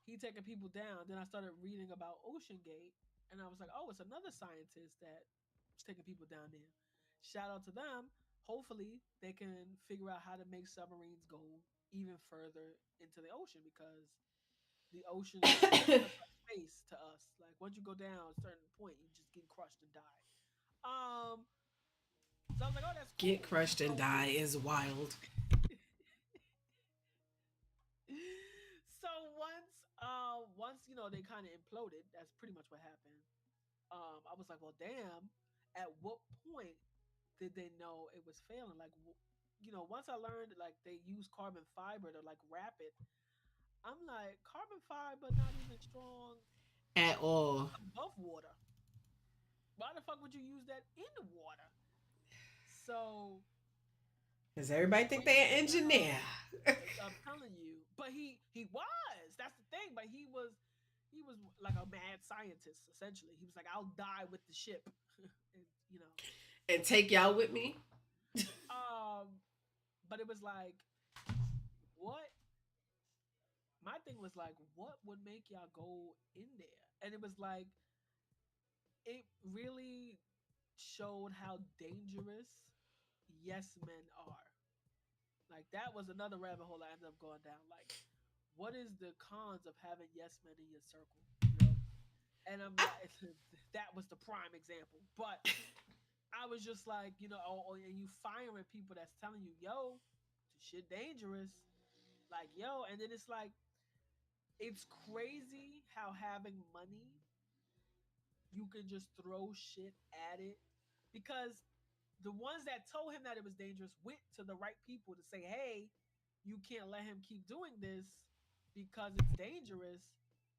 he taking people down. Then I started reading about Ocean Gate, and I was like, oh, it's another scientist that's taking people down there. Shout out to them. Hopefully, they can figure out how to make submarines go even further into the ocean because the ocean is pretty much like space to us. Like once you go down a certain point, you just get crushed and die. Um, so I was like, oh, that's Get cool. crushed and So die is wild. so once they kind of imploded. That's pretty much what happened. I was like, well, damn. At what point did they know it was failing? Like, once I learned like they use carbon fiber to like wrap it, I'm like, carbon fiber not even strong At all. above water. Why the fuck would you use that in the water? So Because everybody think breaking they're an it down, engineer. I'm telling you. But he was. That's the thing. But he was like a mad scientist. Essentially, he was like, I'll die with the ship, and And take y'all with me. um. But it was like, what? My thing was like, what would make y'all go in there? And it was like, it really showed how dangerous yes men are. Like that was another rabbit hole I ended up going down. Like, what is the cons of having yes men in your circle? And I'm like, that was the prime example. But I was just like, and you firing people that's telling you, yo, shit dangerous. Like, yo, and then it's like, it's crazy how having money, you can just throw shit at it. Because the ones that told him that it was dangerous went to the right people to say, hey, you can't let him keep doing this because it's dangerous.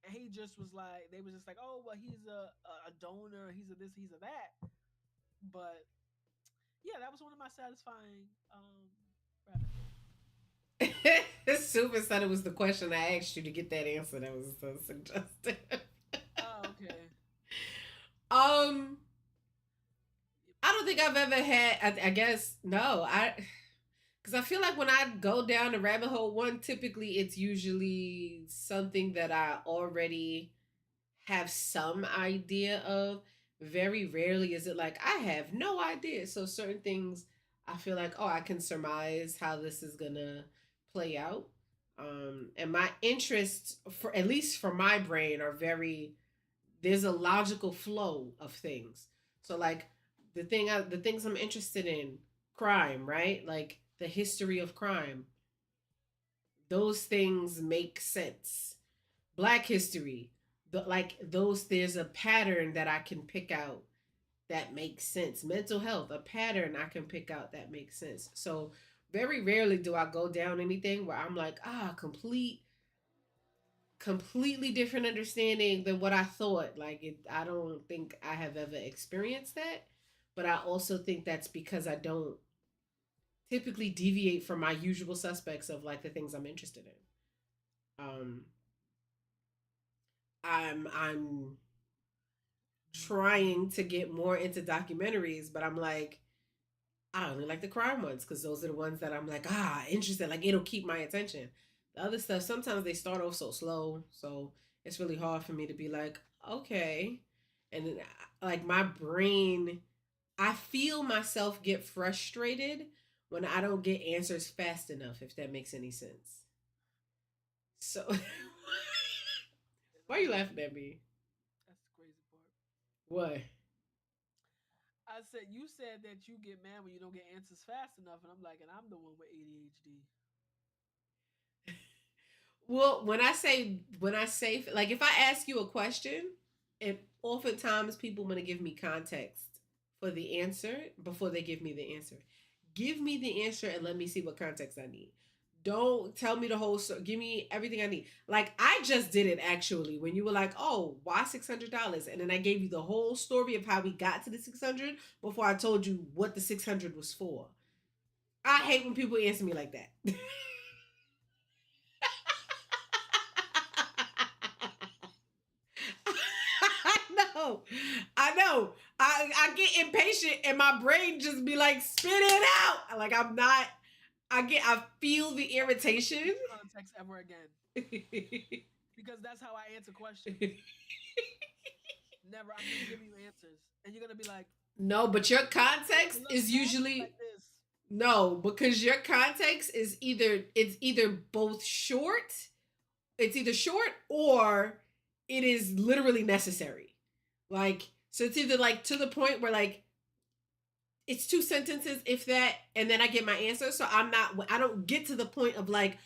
And he just was like, they was just like, oh, well, he's a donor, he's a this, he's a that. But yeah, that was one of my satisfying rabbit holes. Super said it was the question I asked you to get that answer. That was so suggestive. Oh, okay. um, I don't think I've ever had. I guess no. Because I feel like when I go down the rabbit hole, one typically it's usually something that I already have some idea of. Very rarely is it like I have no idea. So certain things I feel like, oh, I can surmise how this is gonna play out. And my interests, for at least for my brain, are very, there's a logical flow of things. So like the things I'm interested in, crime, right? Like the history of crime, those things make sense. Black history, like those, there's a pattern that I can pick out that makes sense. Mental health, a pattern I can pick out that makes sense. So very rarely do I go down anything where I'm like, completely different understanding than what I thought. Like I don't think I have ever experienced that. But I also think that's because I don't typically deviate from my usual suspects of like the things I'm interested in. I'm trying to get more into documentaries, but I'm like, I only like the crime ones because those are the ones that I'm like, interested. Like it'll keep my attention. The other stuff, sometimes they start off so slow, so it's really hard for me to be like, okay. And then, like, my brain, I feel myself get frustrated when I don't get answers fast enough, if that makes any sense. So, And why are you laughing at me? that's the crazy part. What? I said you said that you get mad when you don't get answers fast enough, and I'm like, and I'm the one with ADHD. Well, when I say like if I ask you a question, and oftentimes people want to give me context for the answer before they give me the answer. Give me the answer and let me see what context I need. Don't tell me the whole story. Give me everything I need. Like I just did it actually when you were like, "Oh, why $600?" And then I gave you the whole story of how we got to the 600 before I told you what the 600 was for. I hate when people answer me like that. I know. I know. I get impatient and my brain just be like, spit it out. Like I'm not I feel the irritation. Context ever again, because that's how I answer questions. Never. I'm just giving you answers, and you're gonna be like, No, but your "Make context it look is nasty usually like this." no, because your context is either both short, it's either short or it is literally necessary. Like so it's either like to the point where like it's two sentences if that and then I get my answer so I don't get to the point of like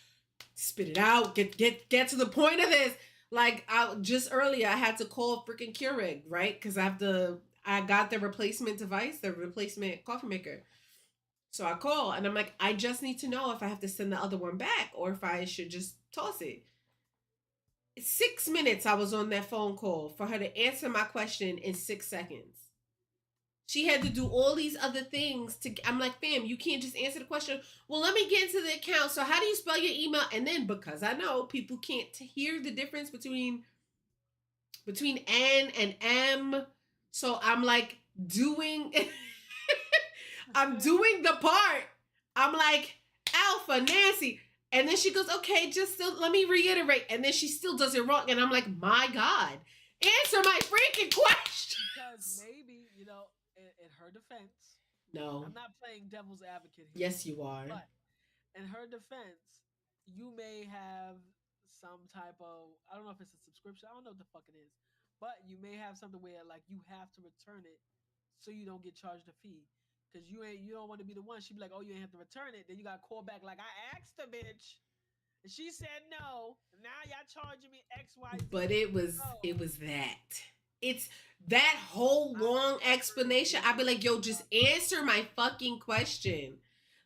spit it out get to the point of this like I just earlier I had to call freaking Keurig right because I got the replacement device the replacement coffee maker so I call and I'm like I just need to know if I have to send the other one back or if I should just toss it 6 minutes I was on that phone call for her to answer my question in 6 seconds. She had to do all these other things to I'm like, fam, you can't just answer the question. Well, let me get into the account. So how do you spell your email? And then because I know people can't hear the difference between N and M. So I'm like doing I'm doing the part. I'm like, Alpha, Nancy. And then she goes, okay, just still let me reiterate. And then she still does it wrong. And I'm like, my God, answer my freaking question. Because maybe in her defense, No. I'm not playing devil's advocate here, Yes, you are. but in her defense, you may have some type of, I don't know if it's a subscription, I don't know what the fuck it is, but you may have something where like you have to return it so you don't get charged a fee. Cause you don't want to be the one. She'd be like, "Oh, you ain't have to return it." Then you got to call back like, "I asked the bitch, and she said no. Now y'all charging me X, Y, Z." But it No, was that. It's that whole I've long never explanation. I'd be given. like, yo, just answer my fucking question.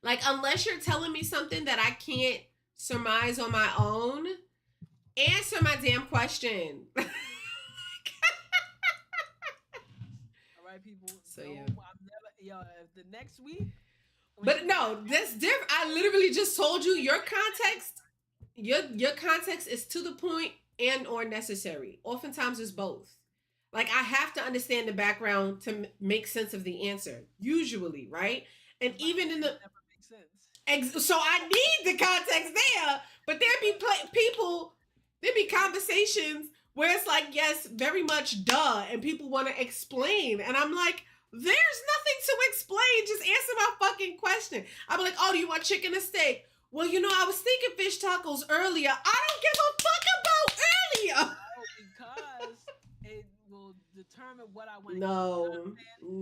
Like, unless you're telling me something that I can't surmise on my own, answer my damn question. All right, people. So No, yeah. I'm never. Yo, if the next week when But she be like, no, that's different. I literally just told you your context. Your context is to the point and or necessary. Oftentimes it's both. Like I have to understand the background to make sense of the answer. Usually, right? And "Cause my even in answers the never make sense." so I need the context there. But there be people, there be conversations where it's like yes, very much duh, and people want to explain, and I'm like. There's nothing to explain. Just answer my fucking question. I'm like, oh, do you want chicken or steak? Well, I was thinking fish tacos earlier. I don't give a fuck about earlier. No, because it will determine what I want to eat. You know what I'm No, saying?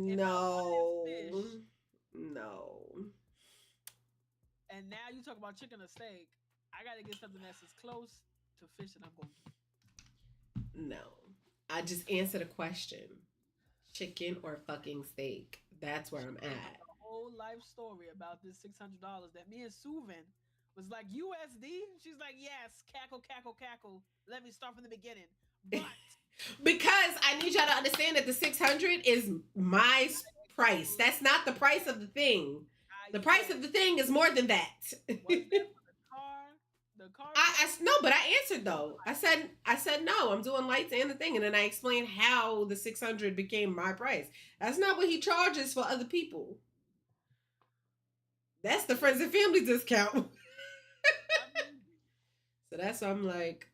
If I wanted no, fish, no, and now you talk about chicken or steak, I gotta get something that's as close to fish that I'm going to. no. I just answered a question. Chicken or fucking steak. That's where She I'm gave us at. a whole life story about this $600 that me and Suvin was like USD. She's like, yes, cackle, cackle, cackle. Let me start from the beginning. But Because I need y'all to understand that the 600 is my price. exactly, That's not the price of the thing. I The price of said, the thing is more than that. was that for the car? The car I price? no, but I answered though. I said no. I'm doing lights and the thing, and then I explained how the 600 became my price. That's not what he charges for other people. That's the friends and family discount. I believe you. So that's why I'm like,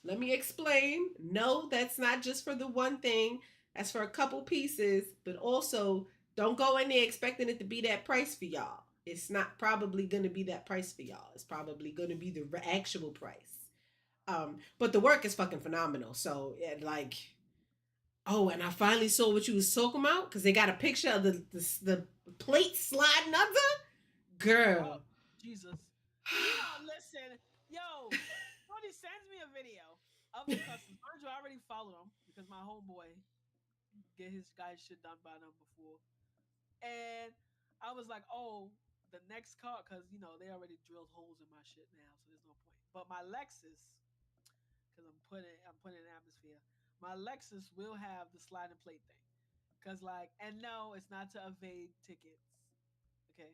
let me explain. No, that's not just for the one thing. That's for a couple pieces, but also don't go in there expecting it to be that price for y'all. It's not probably going to be that price for y'all. It's probably going to be the actual price. But the work is fucking phenomenal. So, yeah, like, oh, and I finally saw what you was talking about because they got a picture of the plate sliding under. Oh, Girl. Jesus. You don't listen. Yo, Tony sends me a video of the customs. Mind you, I already followed him because my homeboy get his guy's shit done by them before. And I was like, oh, the next car, because they already drilled holes in my shit now, so there's no point. But my Lexus, because I'm putting an atmosphere. My Lexus will have the sliding plate thing, because and no, it's not to evade tickets. Okay,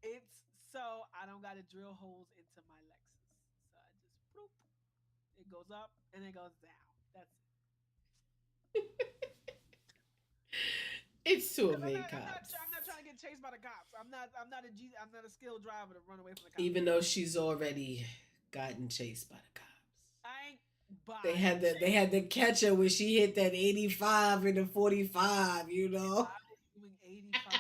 it's so I don't got to drill holes into my Lexus. So I just bloop, it goes up and it goes down. That's it. It's to Because evade cops. I'm not trying to get chased by the cops. I'm not a skilled driver to run away from the cops. Even though she's already gotten chased by the cops. I ain't They buying had the they had to catch her when she hit that 85 and the 45, you If know. I was doing 85,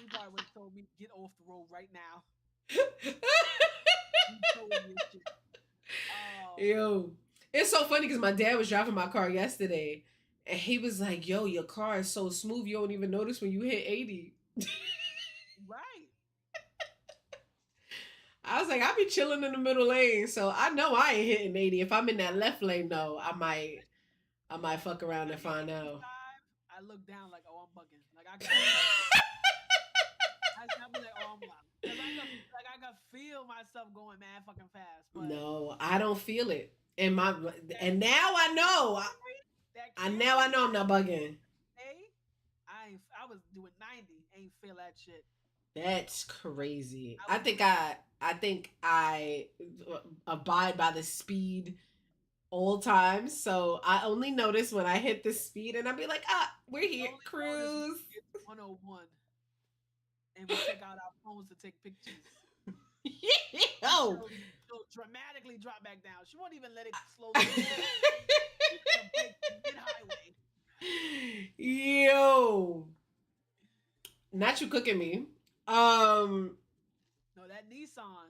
you probably would have told me get off the road right now. You towing your shit. Oh, Yo. It's so funny because my dad was driving my car yesterday and he was like, yo, your car is so smooth you don't even notice when you hit 80. right. I was like, I be chilling in the middle lane, so I know I ain't hitting 80. If I'm in that left lane though, I might fuck around and find out. 85, I look down like, oh, I'm bugging. Like I got, I be like, oh, I'm wild. Cause I can feel myself going mad fucking fast. But No, I don't feel it. And my that and now I know. that I now I Camry, know I'm not bugging. hey, I was doing 90, ain't feel that shit. That's crazy. I I was think doing I abide by the speed all times. So I only notice when I hit the speed and I'll be like, we're we here, only notice when cruise. we get to 101 and we take out our phones to take pictures. Yo. She'll dramatically drop back down. She won't even let it slowly go down. She's gonna break mid highway. Yo. Not you cooking me. Um No, that Nissan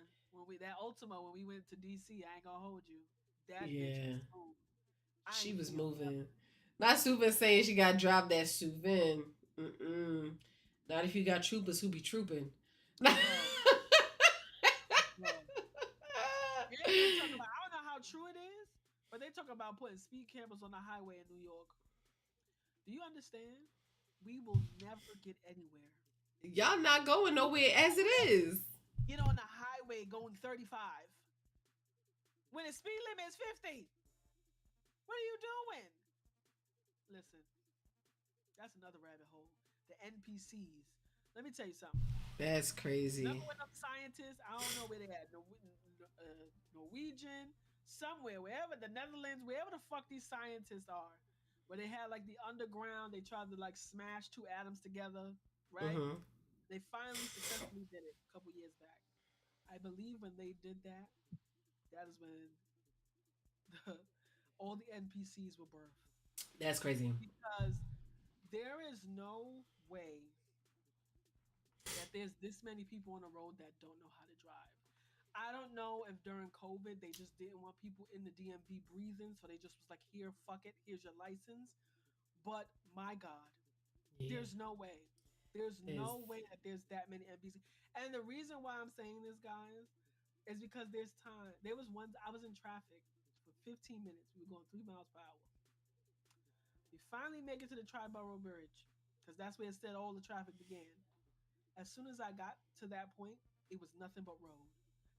that Ultima when we went to DC, I ain't gonna hold you. That bitch was yeah. smooth. I She ain't was feel nothing. moving. Not Suvin saying she got dropped that Suvin. Mm-mm. Not if you got troopers who be trooping. Bro, bro. And they talk about I don't know how true it is, but they talk about putting speed cameras on the highway in New York. Do you understand? We will never get anywhere. Y'all not going nowhere as it is. Get on the highway going 35 when the speed limit is 50. What are you doing? Listen, that's another rabbit hole. The NPCs. Let me tell you something. That's crazy. Remember when them scientists, I don't know where they at, Norwegian, somewhere, wherever, the Netherlands, wherever the fuck these scientists are, where they had like the underground, they tried to like smash two atoms together, right? Mm-hmm. They finally successfully did it a couple years back. I believe when they did that, that is when the, all the NPCs were birthed. That's crazy. Because there is no way that there's this many people on the road that don't know how to drive. I don't know if during COVID they just didn't want people in the DMV breathing, so they just was like, "Here, fuck it, here's your license." But my God, Yeah. there's no way. There's There's no way that there's that many NPCs. And the reason why I'm saying this, guys, is because there's time. There was one I was in traffic for 15 minutes. We were going 3 miles per hour. We finally make it to the Triborough Bridge because that's where it said all the traffic began. As soon as I got to that point, it was nothing but road.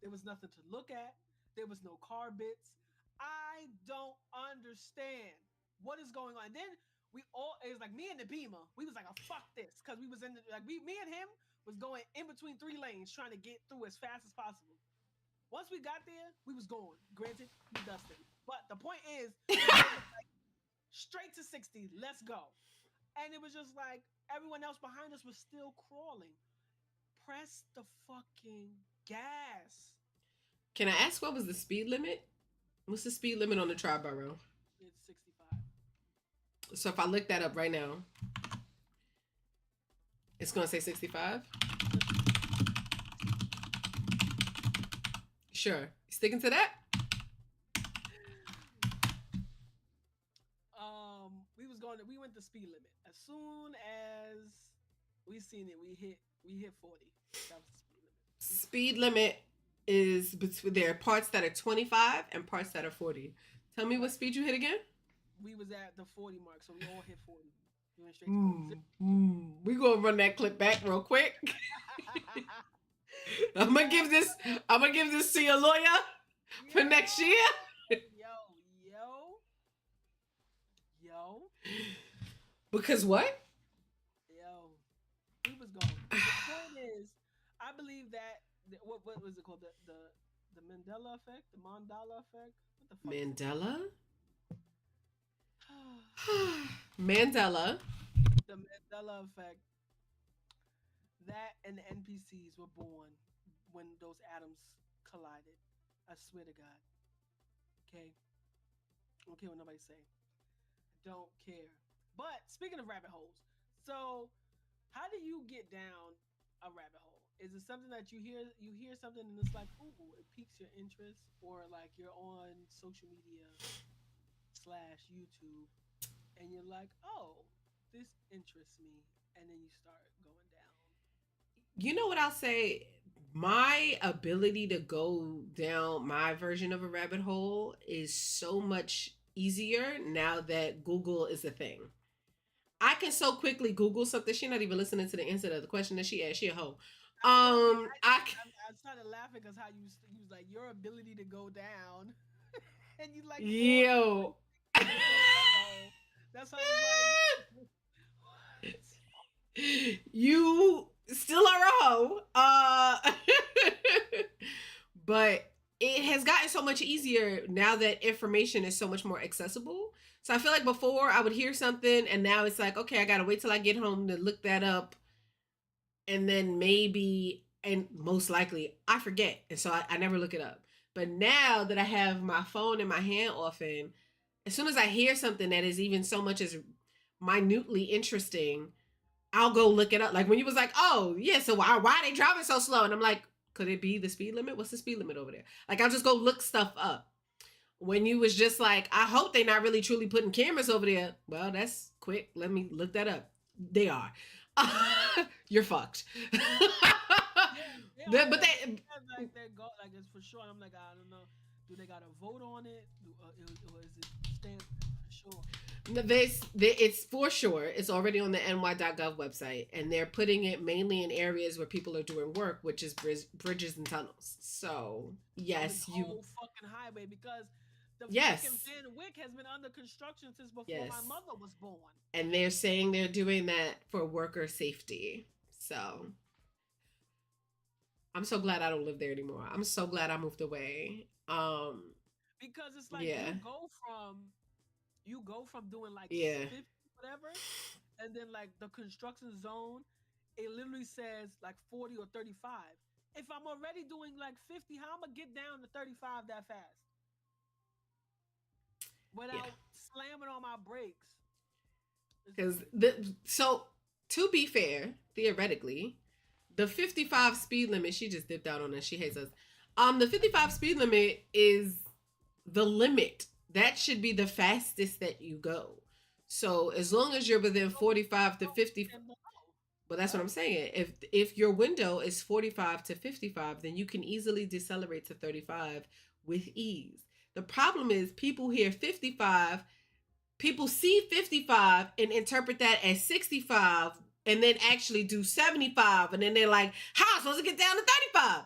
There was nothing to look at. There was no car bits. I don't understand what is going on. And then it was like me and the Beamer. We was like, oh, fuck this. Because we was in me and him was going in between 3 lanes trying to get through as fast as possible. Once we got there, we was going. Granted, we dusted. But the point is, like, straight to 60. Let's go. And it was just like everyone else behind us was still crawling. Press the fucking gas. Can I ask what was the speed limit? What's the speed limit on the Triborough? It's 65. So if I look that up right now, it's gonna say 65. Yep. Sure, sticking to that. We went the speed limit. As soon as we seen it, we hit 40. That was the speed limit. Speed limit is between there are parts that are 25 and parts that are 40. Tell me what Right. speed you hit again. We was at the 40 mark, so we all hit 40. We went straight to 40. We gonna run that clip back real quick. I'm gonna give this. I'm gonna give this to your lawyer for next year. Yo. Because what? Yo. We was going. The point is, I believe that what was it called? The Mandela effect? The Mandela effect? What the fuck? Mandela. Mandela. The Mandela effect. That and the NPCs were born when those atoms collided. I swear to God. Okay? I don't care what nobody say. Don't care. But speaking of rabbit holes, so how do you get down a rabbit hole? Is it something that you hear something and it's like, ooh, it piques your interest, or like you're on social media / YouTube and you're like, oh, this interests me, and then you start going down. You know what I'll say? My ability to go down my version of a rabbit hole is so much easier now that Google is a thing. I can so quickly Google something. She's not even listening to the answer to the question that she asked. She a hoe. I know, but I I started laughing because how you was like your ability to go down, and you like yo. that's how I was like, what? You still are a hoe. But it has gotten so much easier now that information is so much more accessible. So I feel like before I would hear something and now it's like, okay, I gotta wait till I get home to look that up. And then maybe, and most likely, I forget. And so I never look it up. But now that I have my phone in my hand often, as soon as I hear something that is even so much as minutely interesting, I'll go look it up. Like when you was like, oh yeah, so why are they driving so slow? And I'm like, could it be the speed limit? What's the speed limit over there? Like I'll just go look stuff up. When you was just like, I hope they're not really truly putting cameras over there. Well, that's quick. Let me look that up. They are. You're fucked. They But are. they, Like they go like it's for sure. And I'm like, I don't know. Do they got to vote on it? Or is it stamped for sure? it's for sure. It's already on the ny.gov website, and they're putting it mainly in areas where people are doing work, which is bridges and tunnels. So yes, this you. whole fucking highway, because the Yes. fucking Van Wyck has been under construction since before Yes. my mother was born. And they're saying they're doing that for worker safety. So I'm so glad I don't live there anymore. I'm so glad I moved away. Because it's like Yeah. you go from doing like Yeah. 50 whatever, and then like the construction zone, it literally says like 40 or 35. If I'm already doing like 50, how am I get down to 35 that fast without slamming on my brakes? Because so to be fair, theoretically, the 55 speed limit, she just dipped out on us. She hates us. The 55 speed limit is the limit. That should be the fastest that you go. So as long as you're within 45 to 50, but that's what I'm saying. If your window is 45 to 55, then you can easily decelerate to 35 with ease. The problem is people hear 55, people see 55 and interpret that as 65 and then actually do 75, and then they're like, how am I supposed to get down to 35?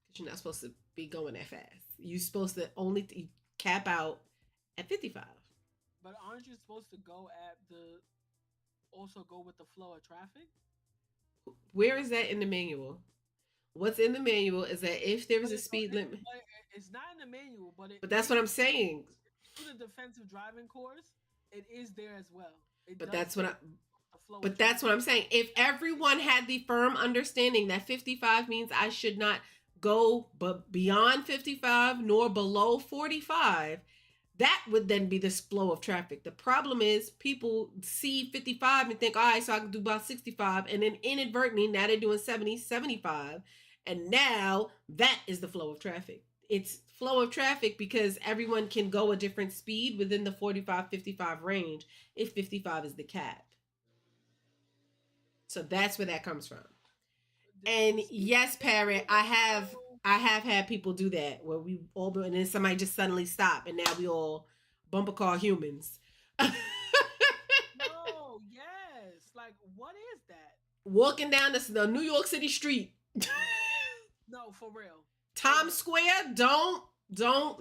Because you're not supposed to be going that fast. You're supposed to only cap out at 55. But aren't you supposed to also go with the flow of traffic? Where is that in the manual? What's in the manual is that if there is a speed limit, It's not in the manual, but that's what I'm saying. through the defensive driving course, it is there as well. But that's what I'm saying. If everyone had the firm understanding that 55 means I should not go but beyond 55 nor below 45, that would then be this flow of traffic. The problem is people see 55 and think, all right, so I can do about 65. And then inadvertently, now they're doing 70, 75. And now that is the flow of traffic. It's flow of traffic because everyone can go a different speed within the 45, 55 range if 55 is the cap. So that's where that comes from. And yes, parent, I have had people do that where we all and then somebody just suddenly stop and now we all bumper car humans. No, yes. Like, what is that? Walking down the New York City street. No, for real. For Times real. Square, don't,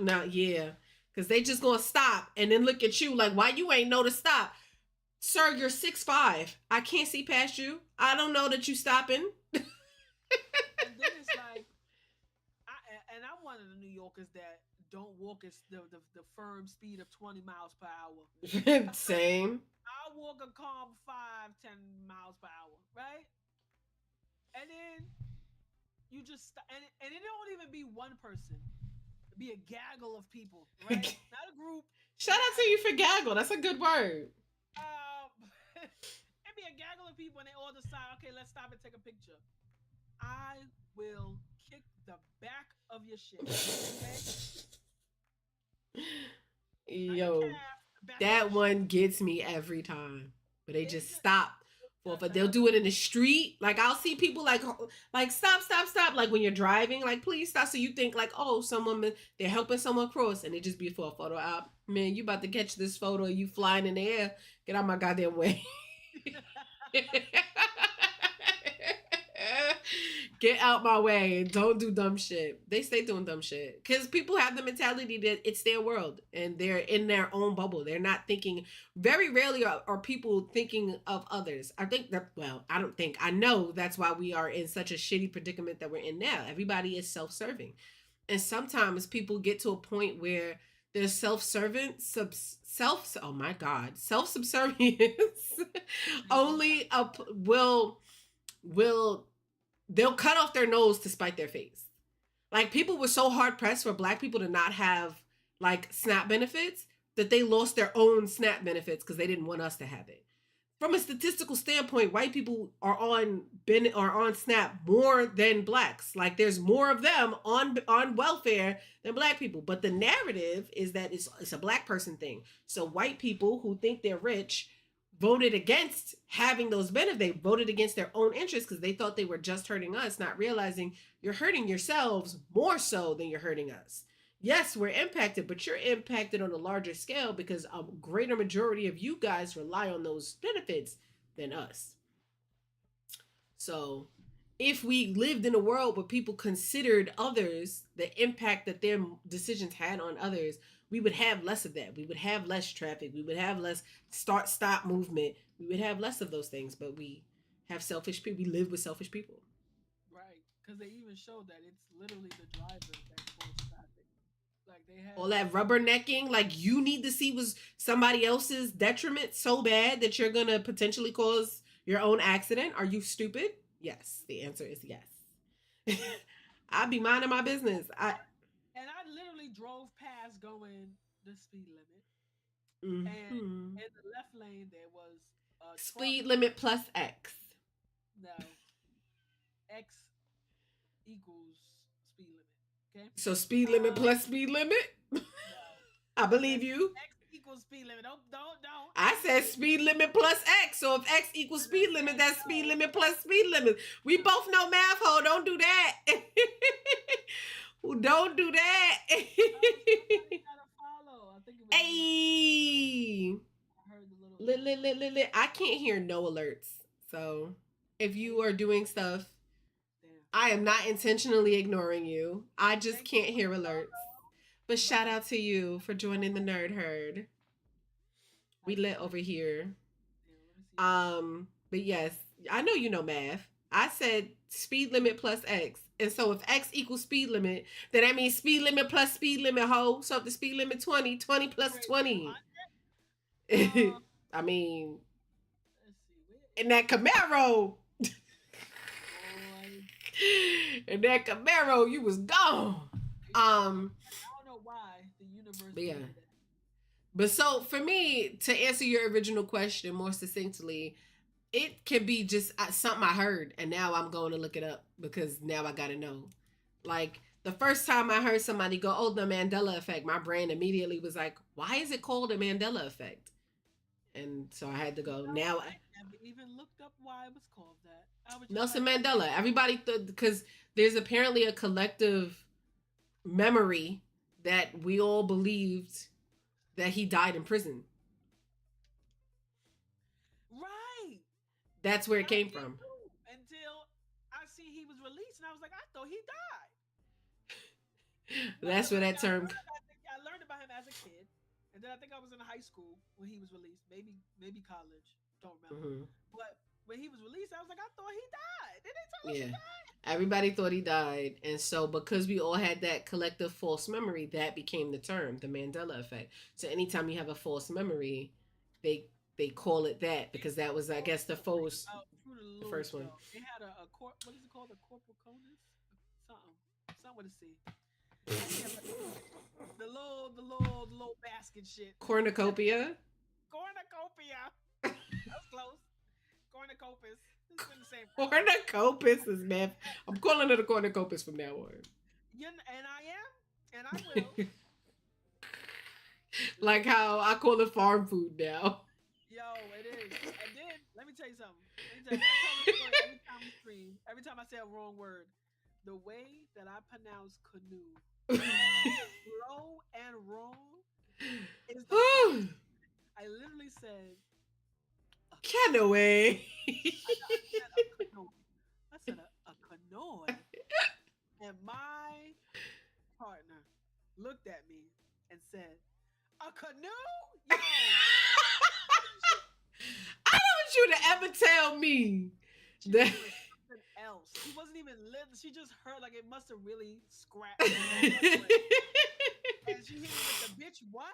no, yeah. Because they just gonna stop and then look at you like, why you ain't know to stop? Sir, you're 6'5". I can't see past you. I don't know that you stopping. And then it's like, I'm one of the New Yorkers that don't walk at the firm speed of 20 miles per hour. Same. I walk a calm 5, 10 miles per hour, right? And then you just and it don't even be one person. It be a gaggle of people, right? Not a group. Shout out to you for gaggle. That's a good word. It be a gaggle of people, and they all decide, okay, let's stop and take a picture. I will kick the back of your shit. Okay? Yo, that one gets me every time. But they just stop. Well, but they'll do it in the street. Like I'll see people like stop, stop, stop. Like when you're driving, like please stop. So you think like, oh, someone they're helping someone cross, and it just be for a photo op. Man, you about to catch this photo? You flying in the air? Get out my goddamn way. Get out my way and don't do dumb shit. They stay doing dumb shit because people have the mentality that it's their world and they're in their own bubble. They're not thinking. Very rarely are people thinking of others. I think that. Well, I don't think. I know that's why we are in such a shitty predicament that we're in now. Everybody is self-serving, and sometimes people get to a point where they're self-servant, self. Oh my God, self-subservience. Only up will they'll cut off their nose to spite their face. Like people were so hard pressed for black people to not have like SNAP benefits that they lost their own SNAP benefits because they didn't want us to have it. From a statistical standpoint, white people are on SNAP more than blacks. Like there's more of them on welfare than black people. But the narrative is that it's a black person thing. So white people who think they're rich voted against having those benefits. They voted against their own interests because they thought they were just hurting us, not realizing you're hurting yourselves more so than you're hurting us. Yes, we're impacted, but you're impacted on a larger scale because a greater majority of you guys rely on those benefits than us. So if we lived in a world where people considered others, the impact that their decisions had on others, we would have less of that. We would have less traffic. We would have less start stop movement. We would have less of those things. But we have selfish people. We live with selfish people. Right, because they even showed that it's literally the driver that causes traffic. Like they had All that rubbernecking, like you need to see was somebody else's detriment so bad that you're gonna potentially cause your own accident. Are you stupid? Yes. The answer is yes. I'd be minding my business. I literally drove past going the speed limit, and Mm-hmm. in the left lane there was a truck. Speed limit plus X. No, X equals speed limit. Okay. So speed limit Um, plus speed limit. no, I believe X you. X equals speed limit. Don't. I said speed limit plus X. So if X equals speed limit, that's speed limit plus speed limit. We both know math, ho. Don't do that. Don't do that. Somebody gotta follow. I think it was me. Hey. I heard the little Lit, lit, lit, lit, lit. I can't hear no alerts. So if you are doing stuff, damn. I am not intentionally ignoring you. I just Thank you can't for hear the alerts. follow. But shout Right. out to you for joining the nerd herd. I We lit did. over here. Yeah, let me see if I can. But yes, I know you know math. I said speed limit plus X. And so if X equals speed limit, then that means speed limit plus speed limit, ho. So if the speed limit 20, 20 plus Wait, 20. 200? I mean, Let's see. Where in is that Camaro. boy? And that Camaro, you was gone. I don't know why the universe But yeah. gave me that. But so for me, to answer your original question more succinctly, it can be just something I heard, and now I'm going to look it up because now I got to know. Like the first time I heard somebody go, "Oh, the Mandela effect," my brain immediately was like, "Why is it called a Mandela effect?" And so I had to You go. know, Now, I never even looked up why it was called that. I was just Nelson like, okay. Mandela. Everybody, because there's apparently a collective memory that we all believed that he died in prison. Right. That's where it I came did from. too. Until I see he was released, and I was like, I thought he died. That's where that term. I learned about him as a kid, and then I think I was in high school when he was released. Maybe college. Don't remember. Mm-hmm. But when he was released, I was like, I thought he died. Did they tell us he Yeah. died? Everybody thought he died. And so because we all had that collective false memory, that became the term, the Mandela effect. So anytime you have a false memory, they they call it that because that was, I guess, Fruit of the the Looms first one. though. They had what is it called? A corporal conus? Something with a C. And he had like the little basket shit. Cornucopia. Cornucopia. That was close. Cornucopus. It's in the same. Cornucopis is math. I'm calling it a cornucopis from now on. And I am, and I will. Like how I call it farm food now. Yo, it is. And then let me tell you something. I tell this story every time we stream. Every time I say a wrong word, the way that I pronounce canoe, slow and wrong, is the funniest. I literally said Canoe. I said a canoe. I said a canoe. And my partner looked at me and said, "A canoe? Yo!" I don't want you to ever tell me She that. was something else. She wasn't even lit. She just heard like it must have really scratched her. And she hit me with the bitch. What?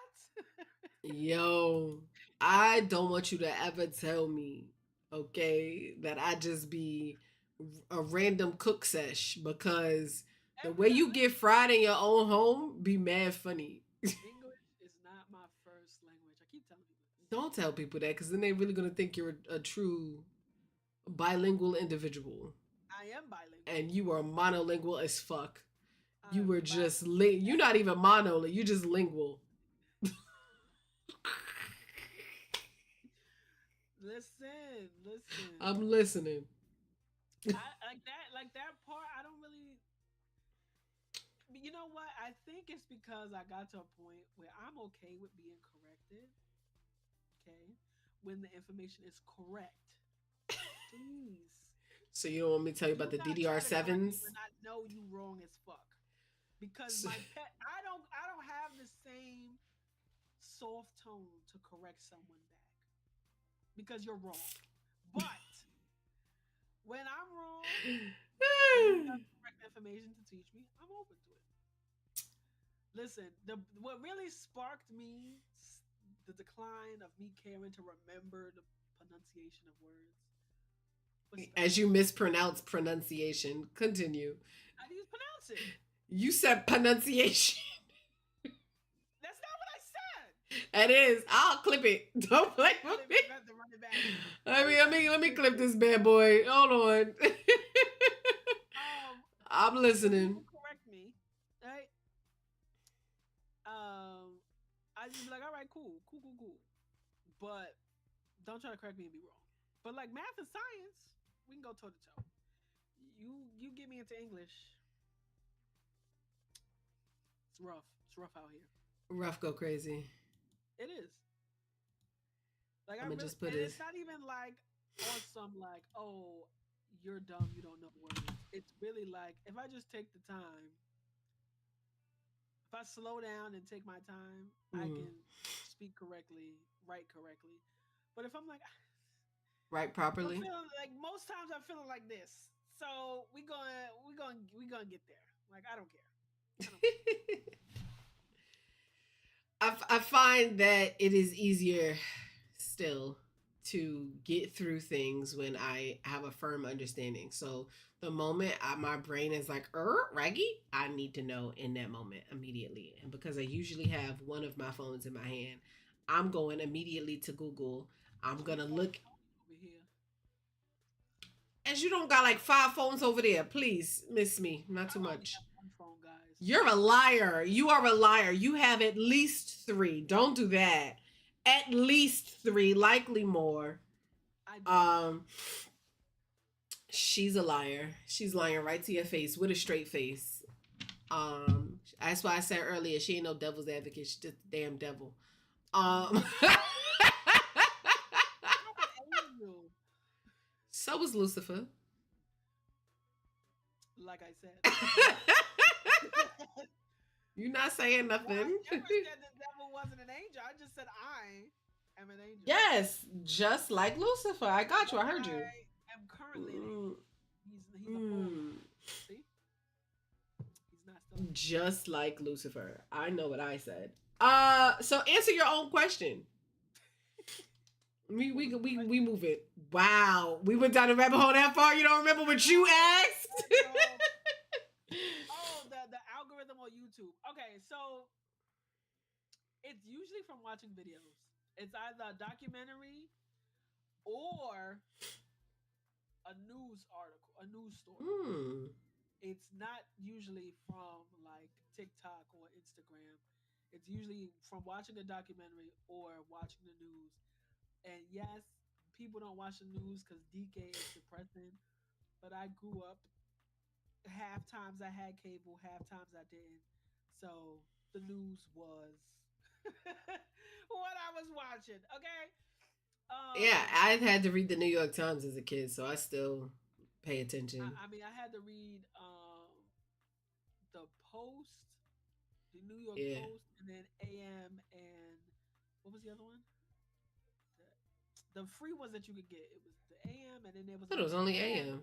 Yo, I don't want you to ever tell me, okay, that I just be a random cook sesh because the Every way time. you get fried in your own home be mad funny. English is not my first language. I keep telling people this. Don't tell people that because then they really gonna think you're a true bilingual individual, I am bilingual. and you are monolingual as fuck. You I'm were just bilingual. you're not even mono, you just lingual. Listen. I'm listening. Like that part. I don't really. You know what? I think it's because I got to a point where I'm okay with being corrected. Okay, when the information is correct, please. So you don't want me to tell you about Do the not try DDR to correct me sevens? when I know you wrong as fuck. Because my pet, I don't have the same soft tone to correct someone back because you're wrong. But when I'm wrong, you have correct information to teach me. I'm open to it. Listen, what really sparked me the decline of me caring to remember the pronunciation of words. As you mispronounce pronunciation, continue. How do you pronounce it? You said pronunciation. That's not what I said. It is. I'll clip it. Don't play with me. Let me clip this bad boy. Hold on. I'm listening. People correct me, right? I just be like, all right, cool. But don't try to correct me and be wrong. But like math and science, we can go toe to toe. You get me into English. It's rough. It's rough out here. Rough go crazy. It is. Like I'm I gonna really, just put and it. it's not even like on some like, oh, you're dumb, you don't know words. It's really like if I just take the time, if I slow down and take my time, I can speak correctly, write correctly. But if I'm like, write properly, I'm feeling like most times I'm feeling like this. So we gonna get there. Like I don't care. I find that it is easier still to get through things when I have a firm understanding. So the moment my brain is like, raggy, I need to know in that moment immediately. And because I usually have one of my phones in my hand, I'm going immediately to Google. I'm Two gonna phones look. over here. As you don't got like five phones over there, please miss me, not I too only much. have one phone, guys. You're a liar. You are a liar. You have at least three. Don't do that. At least three, likely more. I do. Um, she's a liar. She's lying right to your face with a straight face. That's why I said earlier she ain't no devil's advocate. She's just a damn devil. Um, I'm an angel. so was Lucifer. Like I said. You're not saying Well, I nothing. never said the devil wasn't an angel. I just said I am an angel. Yes, just like Lucifer. I got you. I But heard you. I am currently an angel. Mm, He's a fallen. mm. See? He's not still. Just like Lucifer. I know what I said. So answer your own question. We move it. Wow, we went down the rabbit hole that far. You don't remember what you asked? Oh, the algorithm on YouTube. Okay, so it's usually from watching videos. It's either a documentary or a news article, a news story. It's not usually from like TikTok or Instagram. It's usually from watching a documentary or watching the news. And yes, people don't watch the news because DK is depressing. But I grew up. Half times I had cable, half times I didn't. So the news was what I was watching. Okay. Yeah, I had to read the New York Times as a kid, so I still pay attention. I mean, I had to read the Post, the New York Yeah, Post, and then AM, and what was the other one? The free ones that you could get. It was the AM, and then there I was thought it was only AM AM.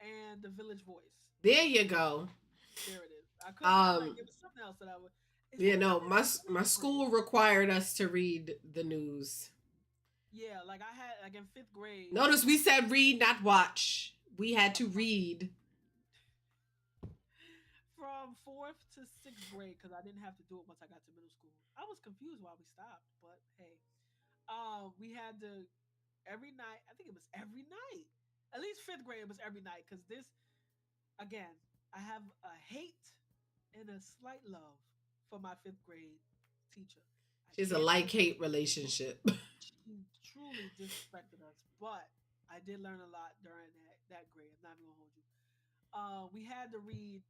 and the Village Voice. There you go. There it is. I couldn't like Um, it was something else that I would. It's yeah, one of no, them my school required us to read the news. Yeah, like I had like in fifth grade. Notice we said read, not watch. We had to read. From fourth to sixth grade, because I didn't have to do it once I got to middle school. I was confused why we stopped, but hey, we had to every night. I think it was every night. At least fifth grade, it was every night. Because this, again, I have a hate and a slight love for my fifth grade teacher. She's a like hate relationship. She truly disrespected us, but I did learn a lot during that grade. I'm not even gonna hold you. We had to read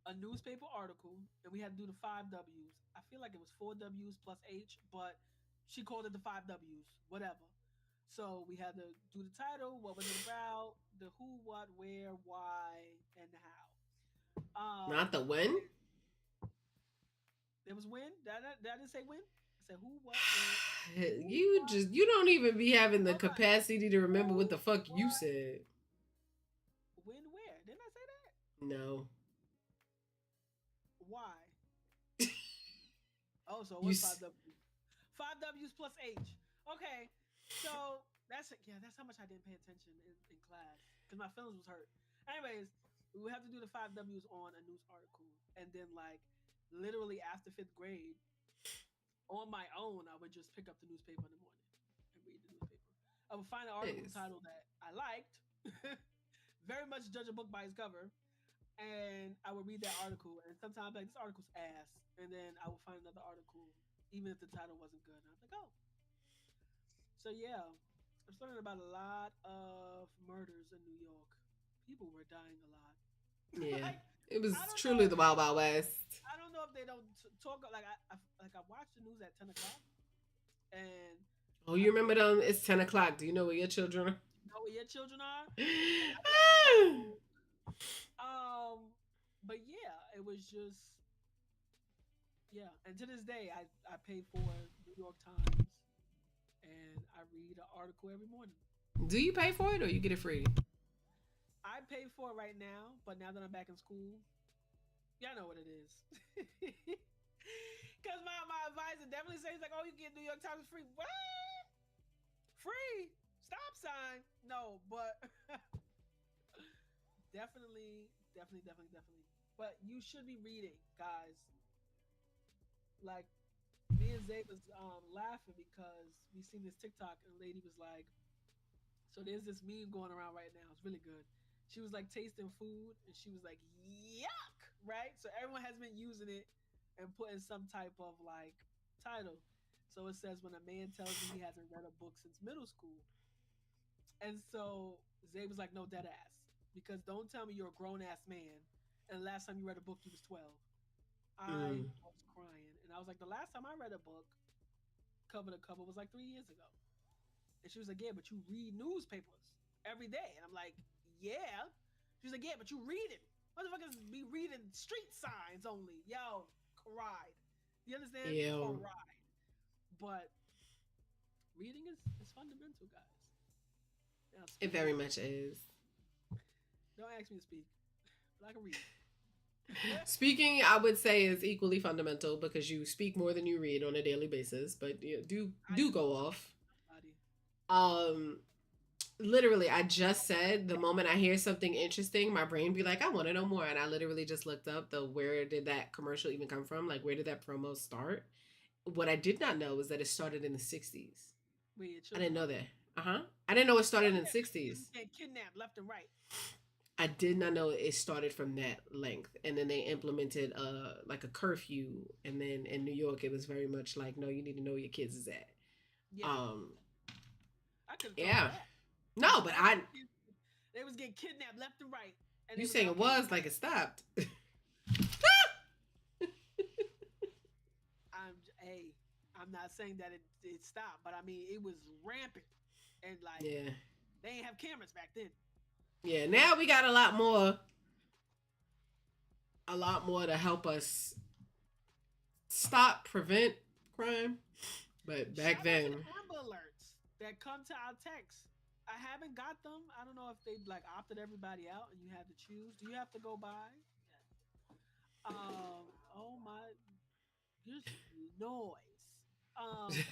a newspaper article, and we had to do the 5 W's. I feel like it was 4 W's plus H, but she called it the 5 W's, whatever. So we had to do the title, what was it about, the who, what, where, why, and how. Not the when. It was when. Did I just say when? I said who, what, where, you don't even be having the capacity to remember what the fuck you said. When, where? Didn't I say that? No. Why? Oh, so it was 5 W's. 5 W's plus H. Okay, so that's how much I didn't pay attention in class because my feelings was hurt. Anyways, we would have to do the 5 W's on a news article, and then like literally after fifth grade, on my own, I would just pick up the newspaper in the morning and read the newspaper. I would find an article title that I liked, very much judge a book by its cover, and I would read that article. And sometimes like this article's ass, and then I would find another article, even if the title wasn't good. And I was like, oh. So yeah, I'm learning about a lot of murders in New York. People were dying a lot. Yeah, like, it was truly the Wild Wild West. I don't know if they don't talk like I watch the news at 10 o'clock, and oh, you remember them? It's 10 o'clock. Do you know where your children are? Know where your children are? But yeah, it was just and to this day, I pay for New York Times, and I read an article every morning. Do you pay for it or you get it free? I pay for it right now, but now that I'm back in school, y'all know what it is. Because my advisor definitely says like, "Oh, you get New York Times free." What? free stop sign. No, but definitely. But you should be reading, guys. Like me and Zay was laughing because we seen this TikTok and a lady was like, so there's this meme going around right now. It's really good. She was like tasting food and she was like, yuck, right? So everyone has been using it and putting some type of like title. So it says when a man tells me he hasn't read a book since middle school. And so Zay was like, no, dead ass. Because don't tell me you're a grown ass man and the last time you read a book you was 12. I Mm. was crying. And I was like, the last time I read a book cover to cover was like 3 years ago. And she was like, yeah, but you read newspapers every day. And I'm like, yeah. She was like, yeah, but you read it. Motherfuckers be reading street signs only. Yo, cried. You understand? Ew. Cried. But reading is fundamental, guys. Now, It speaking, very much is. don't ask me to speak, but I can read. Speaking, I would say, is equally fundamental because you speak more than you read on a daily basis. But I do do. go off. Buddy. Um, literally, I just said the moment I hear something interesting, my brain be like, I want to know more, and I literally just looked up the where did that commercial even come from? Like, where did that promo start? What I did not know was that it started in the '60s. Wait, your I children didn't know what? that. I didn't know it Oh started in the yeah, '60s. getting kidnapped left and right. I did not know it started from that length, and then they implemented like a curfew, and then in New York it was very much like, no, you need to know where your kids is at. Yeah, Um, I could have told you yeah, that. no, but I They was getting kidnapped left and right, and they you was like, saying it okay, was like it stopped. hey, I'm not saying that it stopped, but I mean it was rampant, and like Yeah, they ain't have cameras back then. yeah. Now we got a lot more to help us stop, prevent crime. But back Shout out to the then, Amber Alerts that come to our text. I haven't got them. I don't know if they like opted everybody out and you had to choose. Do you have to go by? Oh my, just noise. Um,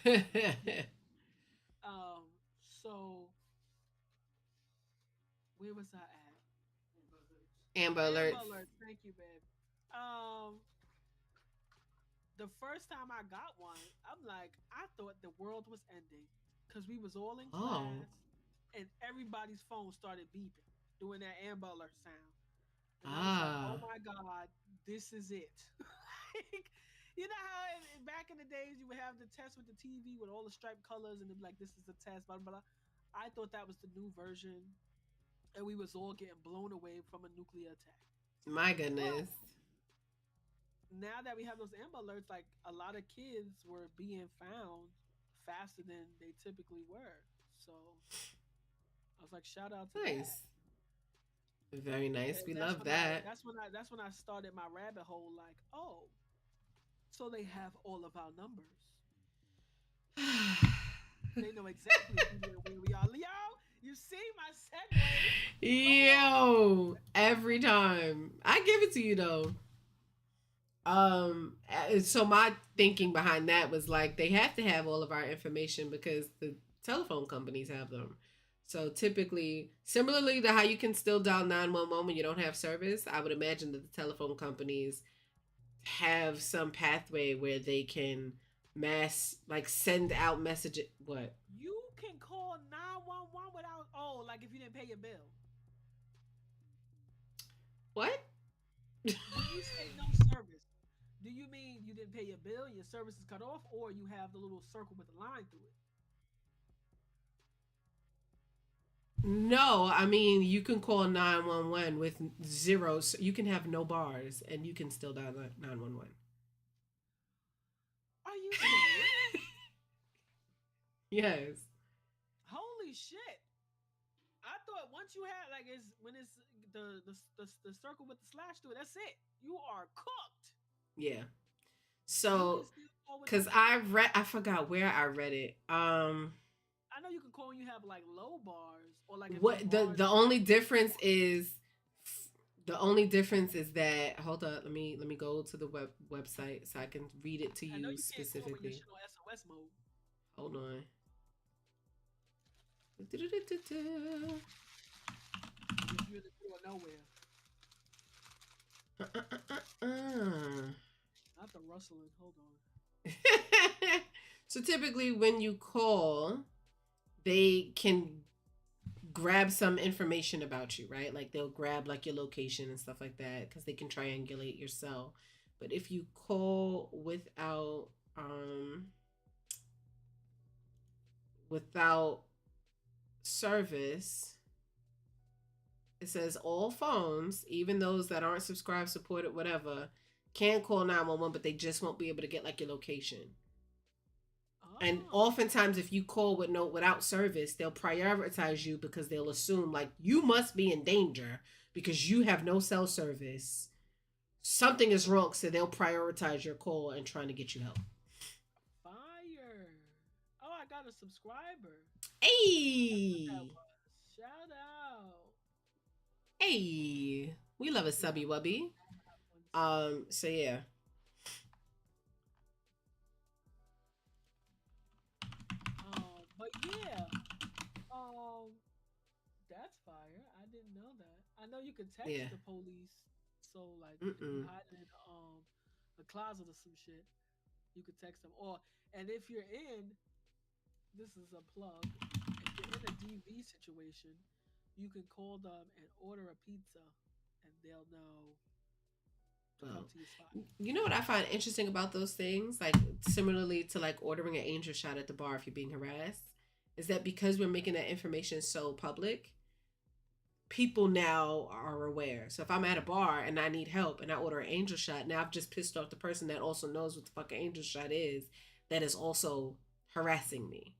um. So where was I at? Amber Amber Alerts. Alerts. Thank you, babe. Um, the first time I got one, I'm like, I thought the world was ending because we was all in Oh, class and everybody's phone started beeping, doing that Amber Alert sound. And I was like, oh ah, my God, this is it. Like, you know how back in the days you would have the test with the TV with all the striped colors and they'd be like, this is the test, blah, blah, blah. I thought that was the new version and we was all getting blown away from a nuclear attack. my But goodness. now that we have those Amber Alerts, like a lot of kids were being found faster than they typically were. So I was like, shout out to that. Nice. Very nice. And We love that. that's when I started my rabbit hole. Like, oh, so they have all of our numbers. They know exactly where we are. Leo, you see my segue? Yo, every time. I give it to you though. So my thinking behind that was like they have to have all of our information because the telephone companies have them. So typically, similarly to how you can still dial 911 when you don't have service, I would imagine that the telephone companies have some pathway where they can mass like send out messages. What? You can call 911 without like if you didn't pay your bill. What? When you say no service, do you mean you didn't pay your bill, your service is cut off, or you have the little circle with the line through it? No, I mean you can call 911 with zeros. You can have no bars and you can still dial 911. Are you serious? Yes. Holy shit! I thought once you had like it's when it's the circle with the slash through it, that's it. You are cooked. Yeah. You can So, still call with cuz no bar. I forgot where I read it. I know you can call when you have like low bars or like if your What bars the are like only difference is that hold up, let me go to the website so I can read it to I know you you can't call when your specifically. shit on SOS mode. Hold on. Do-do-do-do-do. If you're in the middle of nowhere, Uh. not the rustling. Hold on. So typically, when you call, they can grab some information about you, right? Like they'll grab like your location and stuff like that because they can triangulate your cell. But if you call without service, it says all phones, even those that aren't subscribed, supported, whatever, can call 911, but they just won't be able to get like your location. And Oh, oftentimes, if you call without service, they'll prioritize you because they'll assume like you must be in danger because you have no cell service. Something is wrong, so they'll prioritize your call and trying to get you help. fire. Oh, I got a subscriber. That's what that Hey, was. Shout out. hey, we love a Yeah, subby wubby. I have one too. So yeah, But yeah, um, that's fire. I didn't know that. I know you could text yeah. the police. So like, if you Mm-mm. hide in a closet or some shit, you could text them. Or and if you're in, this is a plug. If you're in a DV situation, you can call them and order a pizza, and they'll know to come Well, to your spot. you know what I find interesting about those things, like similarly to like ordering an angel shot at the bar if you're being harassed, is that because we're making that information so public, people now are aware. So if I'm at a bar and I need help and I order an angel shot, now I've just pissed off the person that also knows what the fucking angel shot is, that is also harassing me.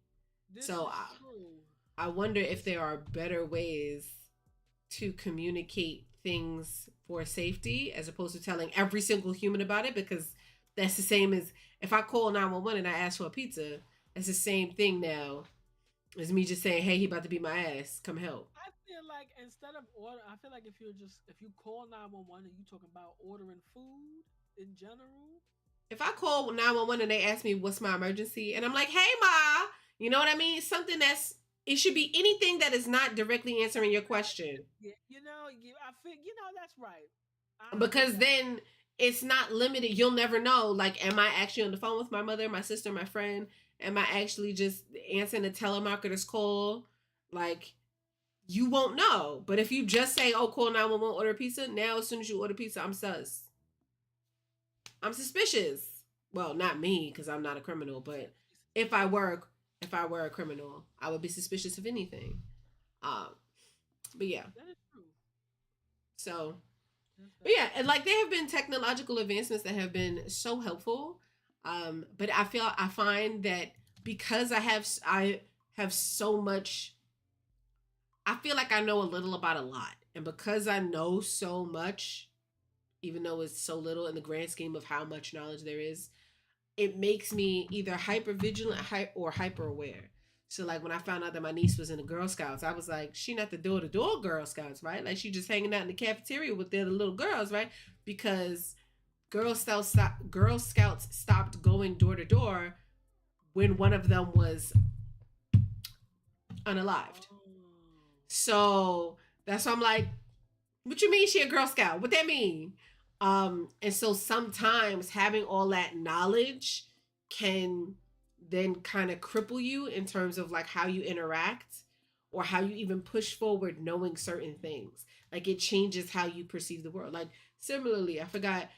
This So is true. I wonder if This there are better ways to communicate things for safety as opposed to telling every single human about it, because that's the same as if I call 911 and I ask for a pizza, that's the same thing now as me just saying, hey, he about to beat my ass, come help. I feel like instead of order, I feel like if you call 911 and you talking about ordering food in general, If I call 911 and they ask me what's my emergency and I'm like, hey, ma, you know what I mean? Something it should be anything that is not directly answering your question, yeah, I feel that's right. I get because that. then it's not limited. You'll never know. Like, am I actually on the phone with my mother, my sister, my friend? Am I actually just answering a telemarketer's call? Like, you won't know. But if you just say, oh, call 911, order pizza, now as soon as you order pizza, I'm sus. I'm suspicious. Well, not me, because I'm not a criminal, You said but be if I suspicious. were if I were a criminal, I would be suspicious of anything. Um, but yeah. That is true. So, That's but very yeah, and true. like there have been technological advancements that have been so helpful. But I find that because I have so much, I feel like I know a little about a lot, and because I know so much, even though it's so little in the grand scheme of how much knowledge there is, it makes me either hyper vigilant or hyper aware. So like when I found out that my niece was in the Girl Scouts, I was like, she not the door to door Girl Scouts, right? Like she just hanging out in the cafeteria with the other little girls, right? Because Girl Scouts stopped going door to door when one of them was unalived. Oh, So that's why I'm like, what you mean she a Girl Scout? What that mean? And so sometimes having all that knowledge can then kind of cripple you in terms of like how you interact or how you even push forward knowing certain things. Like it changes how you perceive the world. Like similarly, I forgot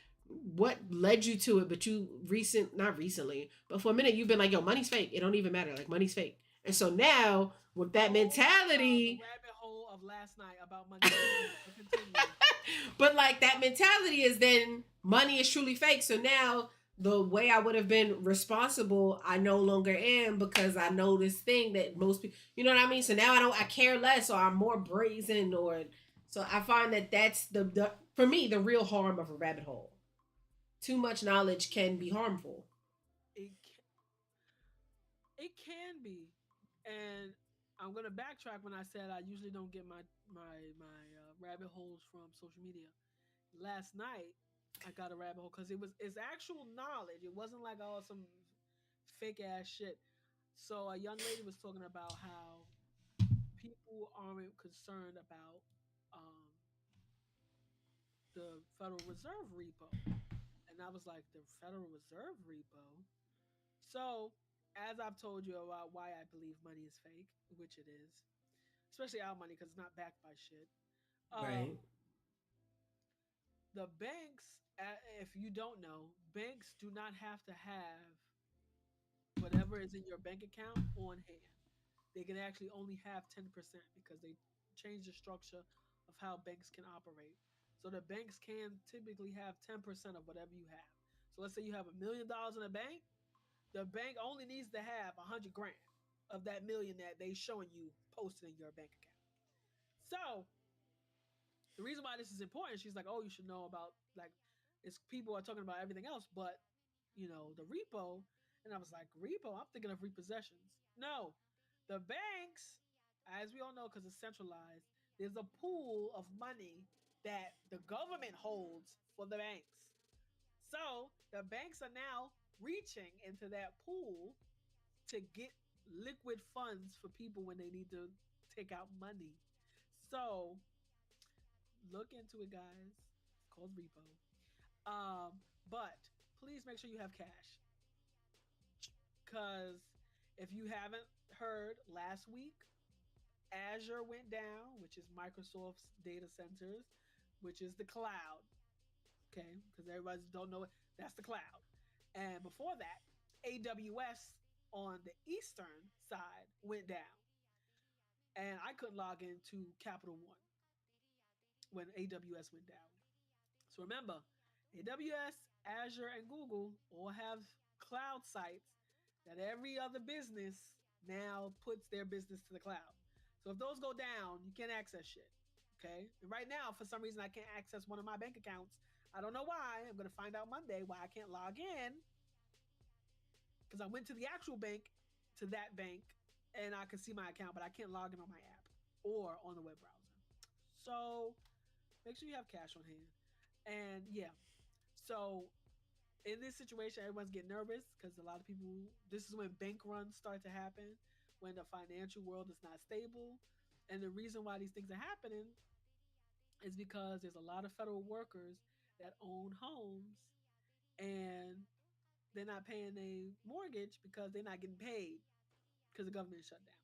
what led you to it, but not recently, but for a minute you've been like, yo, money's fake. It don't even matter. Like money's fake. And so now with that oh my God! The mentality, rabbit hole of last night about money being fake. But continue. but like that mentality is then money is truly fake. So now the way I would have been responsible, I no longer am because I know this thing that most people, you know what I mean? So now I care less or I'm more brazen or, so I find that that's for me, the real harm of a rabbit hole. Too much knowledge can be harmful. It it can be, and I'm gonna backtrack when I said I usually don't get my rabbit holes from social media. Last night I got a rabbit hole because it's actual knowledge. It wasn't like oh some fake ass shit. So a young lady was talking about how people aren't concerned about um, the Federal Reserve repo. And I was like, the Federal Reserve repo? So, as I've told you about why I believe money is fake, which it is, especially our money because it's not backed by shit. Um, Right. the banks, if you don't know, banks do not have to have whatever is in your bank account on hand. They can actually only have 10% because they change the structure of how banks can operate. So the banks can typically have 10% of whatever you have. So let's say you have $1 million in a bank, the bank only needs to have 100 grand of that million that they showing you posted in your bank account. So the reason why this is important, she's like, oh, you should know about like it's people are talking about everything else, but the repo. And I was like, repo? I'm thinking of repossessions. No, the banks, as we all know, because it's centralized, there's a pool of money that the government holds for the banks. So the banks are now reaching into that pool to get liquid funds for people when they need to take out money. So look into it, guys. It's called repo. But please make sure you have cash. Because if you haven't heard, last week, Azure went down, which is Microsoft's data centers, which is the cloud. Okay, because everybody don't know it. That's the cloud. And before that, AWS on the eastern side went down. And I couldn't log into Capital One when AWS went down. So remember, AWS, Azure, and Google all have cloud sites that every other business now puts their business to the cloud. So if those go down, you can't access shit. Okay. And right now, for some reason, I can't access one of my bank accounts. I don't know why. I'm going to find out Monday why I can't log in because I went to the actual bank, to that bank, and I can see my account, but I can't log in on my app or on the web browser. So make sure you have cash on hand. And yeah, so in this situation, everyone's getting nervous because a lot of people, this is when bank runs start to happen, when the financial world is not stable. And the reason why these things are happening is because there's a lot of federal workers that own homes and they're not paying a mortgage because they're not getting paid because the government is shut down.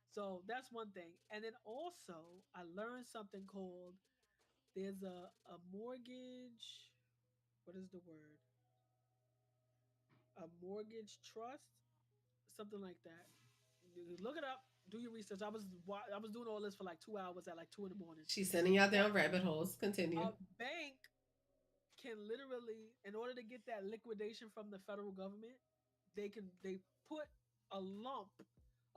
So that's one thing. And then also, I learned something called there's a mortgage. What is the word? A mortgage trust, something like that. Look it up. Do your research. I was doing all this for like 2 hours at like 2 in the morning. She's sending y'all But down rabbit holes. Continue. a bank can literally, in order to get that liquidation from the federal government, they put a lump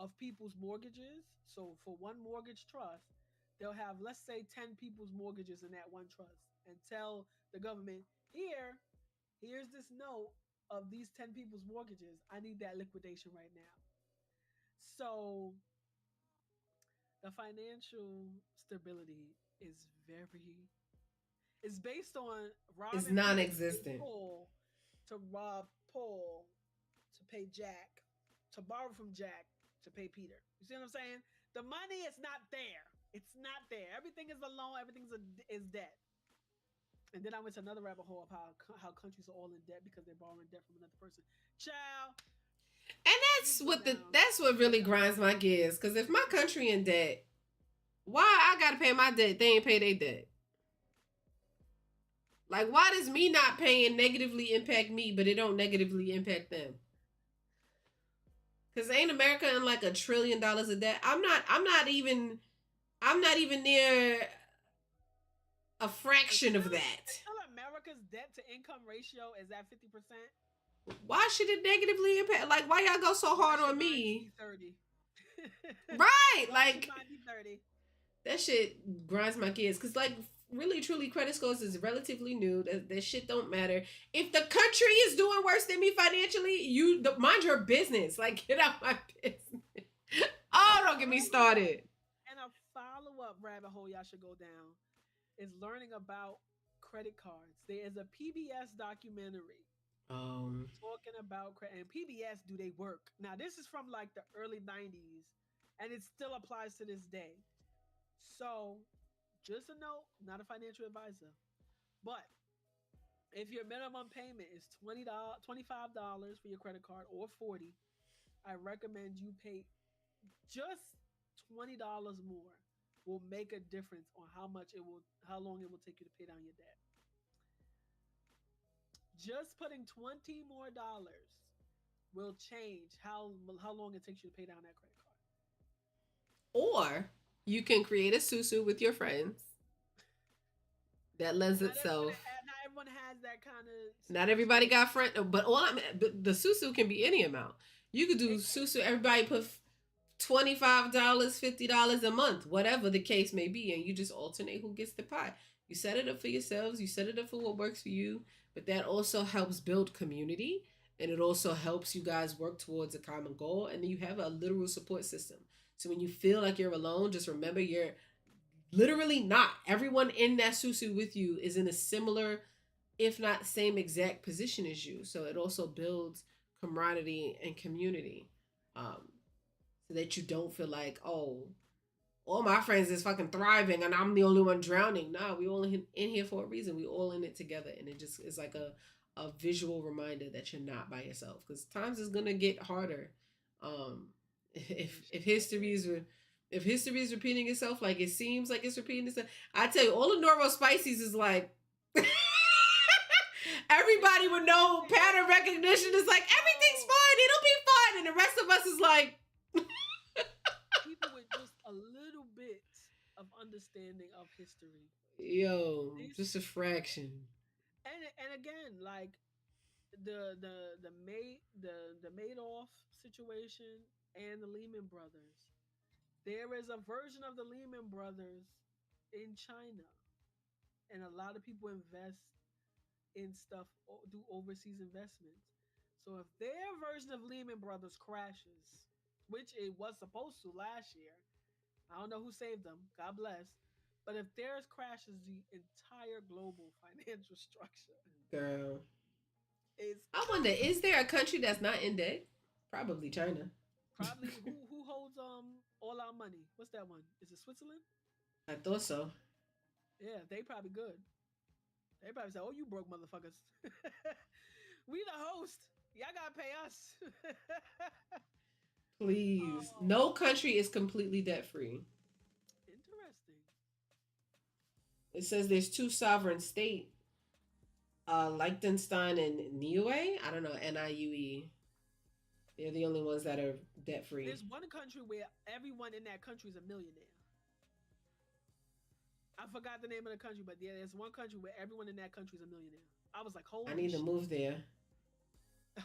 of people's mortgages. So for one mortgage trust, they'll have, let's say, 10 people's mortgages in that one trust and tell the government, here's this note of these 10 people's mortgages. I need that liquidation right now. So the financial stability is very is based on It's robbing Peter to pay non-existent. Paul, to rob Paul to pay Jack, to borrow from Jack to pay Peter. You see what I'm saying? The money is not there. It's not there. Everything is a loan. Is debt. And then I went to another rabbit hole of how countries are all in debt because they're borrowing debt from another person. Child, And you that's go what the down. that's what really grinds my gears. Because if my country in debt, why I gotta pay my debt? They ain't pay their debt. Like, why does me not paying negatively impact me, but it don't negatively impact them? Because ain't America in like $1 trillion of debt? I'm not even near a fraction of that. Until America's debt to income ratio is at 50%, Why should it negatively impact? Like, why y'all go so why hard should on mine me? be 30? Right? Why should Like, mine be 30? that shit grinds my gears. Cause like, really, truly, credit scores is relatively new. That shit don't matter. If the country is doing worse than me financially, mind your business. Like, get out my business. Oh, don't get me started. And a follow up rabbit hole y'all should go down is learning about credit cards. There is a PBS documentary Um, talking about credit, and PBS do they work. Now, this is from like the early 90s, and it still applies to this day. So, just a note, not a financial advisor, but if your minimum payment is $25 for your credit card or 40, I recommend you pay just $20 more will make a difference on how long it will take you to pay down your debt. Just putting 20 more dollars will change how long it takes you to pay down that credit card. Or you can create a susu with your friends that lends itself. Not everyone has that kind of Not everybody got friend, but the susu can be any amount. You could do susu. Everybody put $25, $50 a month, whatever the case may be, and you just alternate who gets the pie. You set it up for yourselves. You set it up for what works for you, but that also helps build community, and it also helps you guys work towards a common goal, and then you have a literal support system. So when you feel like you're alone, just remember you're literally not. Everyone in that susu with you is in a similar, if not same exact position as you. So it also builds camaraderie and community. So that you don't feel like, oh, all my friends is fucking thriving and I'm the only one drowning. Nah, we all in here for a reason. We all in it together. And it just is like a visual reminder that you're not by yourself. Because times is gonna get harder. If history is if history is repeating itself, like it seems like it's repeating itself, I tell you, all the normal spices is like everybody with no pattern recognition is like everything's fine, it'll be fine, and the rest of us is like people with just a little bit of understanding of history. yo, just a fraction. And again, like the Madoff situation and the Lehman Brothers. There is a version of the Lehman Brothers in China, and a lot of people invest in stuff, do overseas investments. So if their version of Lehman Brothers crashes, which it was supposed to last year, I don't know who saved them. God bless. But if theirs crashes, the entire global financial structure Girl. is I wonder, is there a country that's not in debt? Probably China. probably who holds all our money. What's that one? Is it Switzerland? I thought so. Yeah, they probably good. They probably say, "Oh, you broke motherfuckers. We the host. Y'all gotta pay us." Please. Oh, No country is completely debt free. interesting. It says there's two sovereign state, Liechtenstein and Niue. I don't know, NIUE. They're the only ones that are debt free. There's one country where everyone in that country is a millionaire. I forgot the name of the country, but yeah, there's one country where everyone in that country is a millionaire. I was like, I holy need to shit. move there. I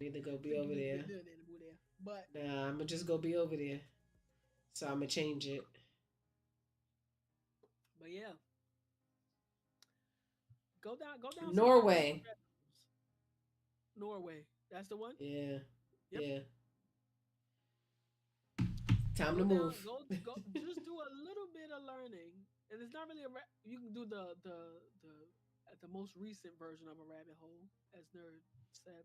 need to go be over there. But Nah, I'm gonna just go be over there. So I'm gonna change it. yeah, go down some Norway. Norway. That's the one. Yeah. Yep. Yeah. Time Go to down. move. Go. Just do a little bit of learning, and it's not really you can do the most recent version of a rabbit hole, as Nerd said.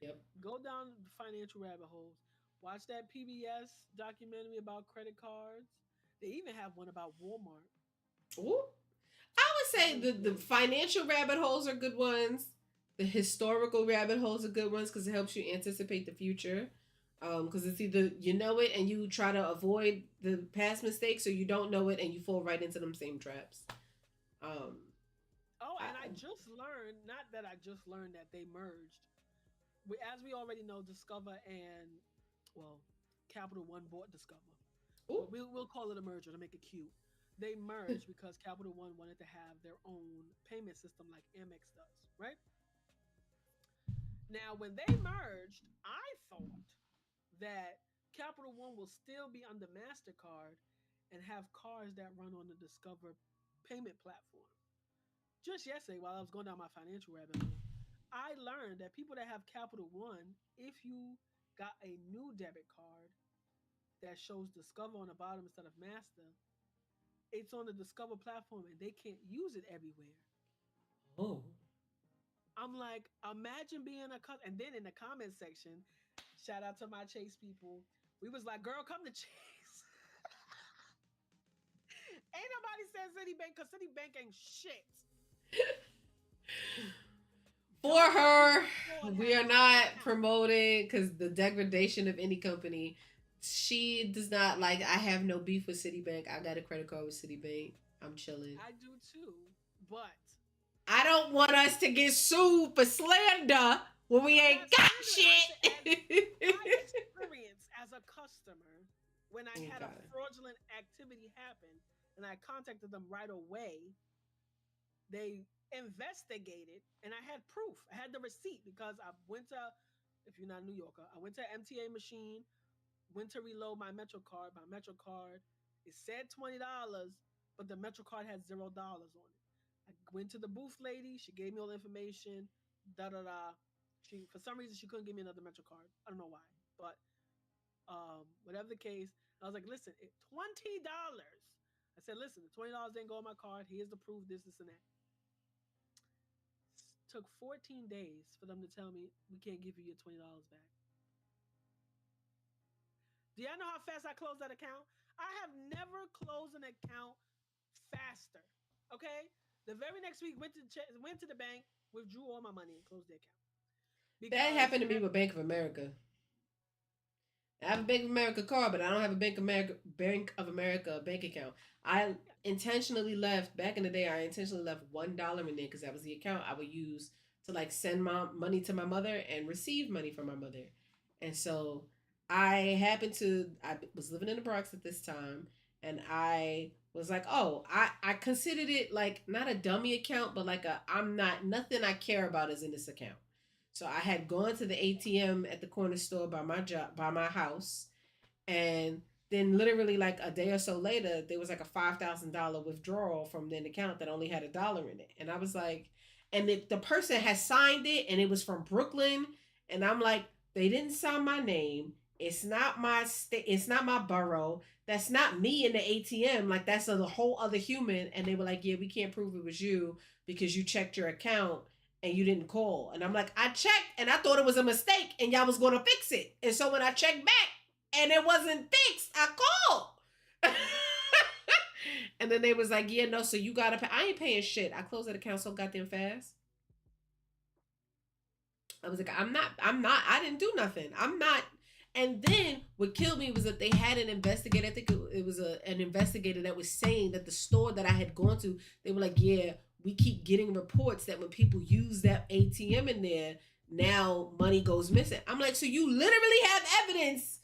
Yep. Go down the financial rabbit holes. Watch that PBS documentary about credit cards. They even have one about Walmart. Ooh. I would say the financial rabbit holes are good ones. The historical rabbit holes are good ones because it helps you anticipate the future. Because it's either you know it and you try to avoid the past mistakes, or you don't know it and you fall right into them same traps. Um, Oh, and I just learned, not that I just learned that they merged. As we already know, Discover and, well, Capital One bought Discover. But we'll call it a merger to make it cute. They merged because Capital One wanted to have their own payment system like Amex does, right? Now, when they merged, I thought that Capital One will still be under MasterCard and have cards that run on the Discover payment platform. Just yesterday, while I was going down my financial rabbit hole, I learned that people that have Capital One, if you got a new debit card that shows Discover on the bottom instead of Master, it's on the Discover platform and they can't use it everywhere. oh. I'm like, imagine being a cut. And then in the comment section, shout out to my Chase people. We was like, girl, come to Chase. Ain't nobody said Citibank because Citibank ain't shit. For her, Fraud we has are my not account. promoting because the degradation of any company. She does not like. I have no beef with Citibank. I got a credit card with Citibank. I'm chilling. I do too, but I don't want us to get sued for slander when we I'm ain't not got slandering. I said as my shit. experience as a customer when I had a Okay. fraudulent activity happen and I contacted them right away. They investigated and I had proof. I had the receipt because I went to, if you're not a New Yorker, I went to MTA machine, went to reload my Metro card. My Metro card, it said $20, but the Metro card had $0 on it. I went to the booth lady. She gave me all the information. Da da da. She, for some reason, she couldn't give me another Metro card. I don't know why, but whatever the case, I was like, listen, $20. I said, listen, the $20 didn't go on my card. Here's the proof. This, and that. Took 14 days for them to tell me we can't give you your $20 back. Do y'all know how fast I closed that account? I have never closed an account faster. Okay, the very next week went to the bank, withdrew all my money, and closed the account That because happened to me with Bank of America. I have a Bank of America card, but I don't have a Bank of America bank account. I intentionally left back in the day. I intentionally left $1 in there because that was the account I would use to like send my money to my mother and receive money from my mother. And so I was living in the Bronx at this time, and I was like, oh, I considered it like not a dummy account, but like a I'm not nothing I care about is in this account. So I had gone to the ATM at the corner store by my job, by my house, and then literally like a day or so later, there was like a $5,000 withdrawal from the account that only had $1 in it, and I was like, and the person had signed it, and it was from Brooklyn, and I'm like, they didn't sign my name. It's not my state. It's not my borough. That's not me in the ATM. Like that's a whole other human. And they were like, yeah, we can't prove it was you because you checked your account and you didn't call. And I'm like, I checked and I thought it was a mistake and y'all was gonna fix it. And so when I checked back and it wasn't fixed, I called. And then they was like, yeah, no, so you gotta pay. I ain't paying shit. I closed that account so goddamn fast. I was like, I didn't do nothing. I'm not. And then what killed me was that they had an investigator. I think it was an investigator that was saying that the store that I had gone to, they were like, yeah, we keep getting reports that when people use that ATM in there, now money goes missing. I'm like, so you literally have evidence.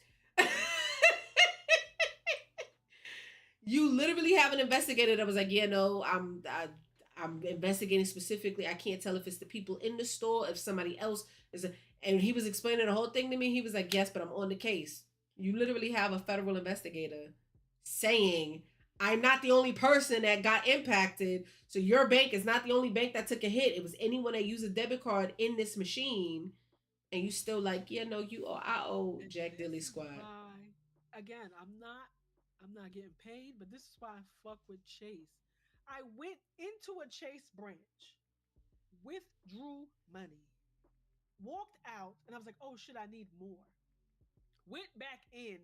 You literally have an investigator that was like, yeah, no, I'm investigating specifically. I can't tell if it's the people in the store, if somebody else is. And he was explaining the whole thing to me. He was like, yes, but I'm on the case. You literally have a federal investigator saying, I'm not the only person that got impacted. So your bank is not the only bank that took a hit. It was anyone that used a debit card in this machine. And you still like, yeah, no, I owe and Jack this Dilly is Squad. why. Again, I'm not getting paid, but this is why I fuck with Chase. I went into a Chase branch, withdrew money, walked out, and I was like, oh shit, I need more. Went back in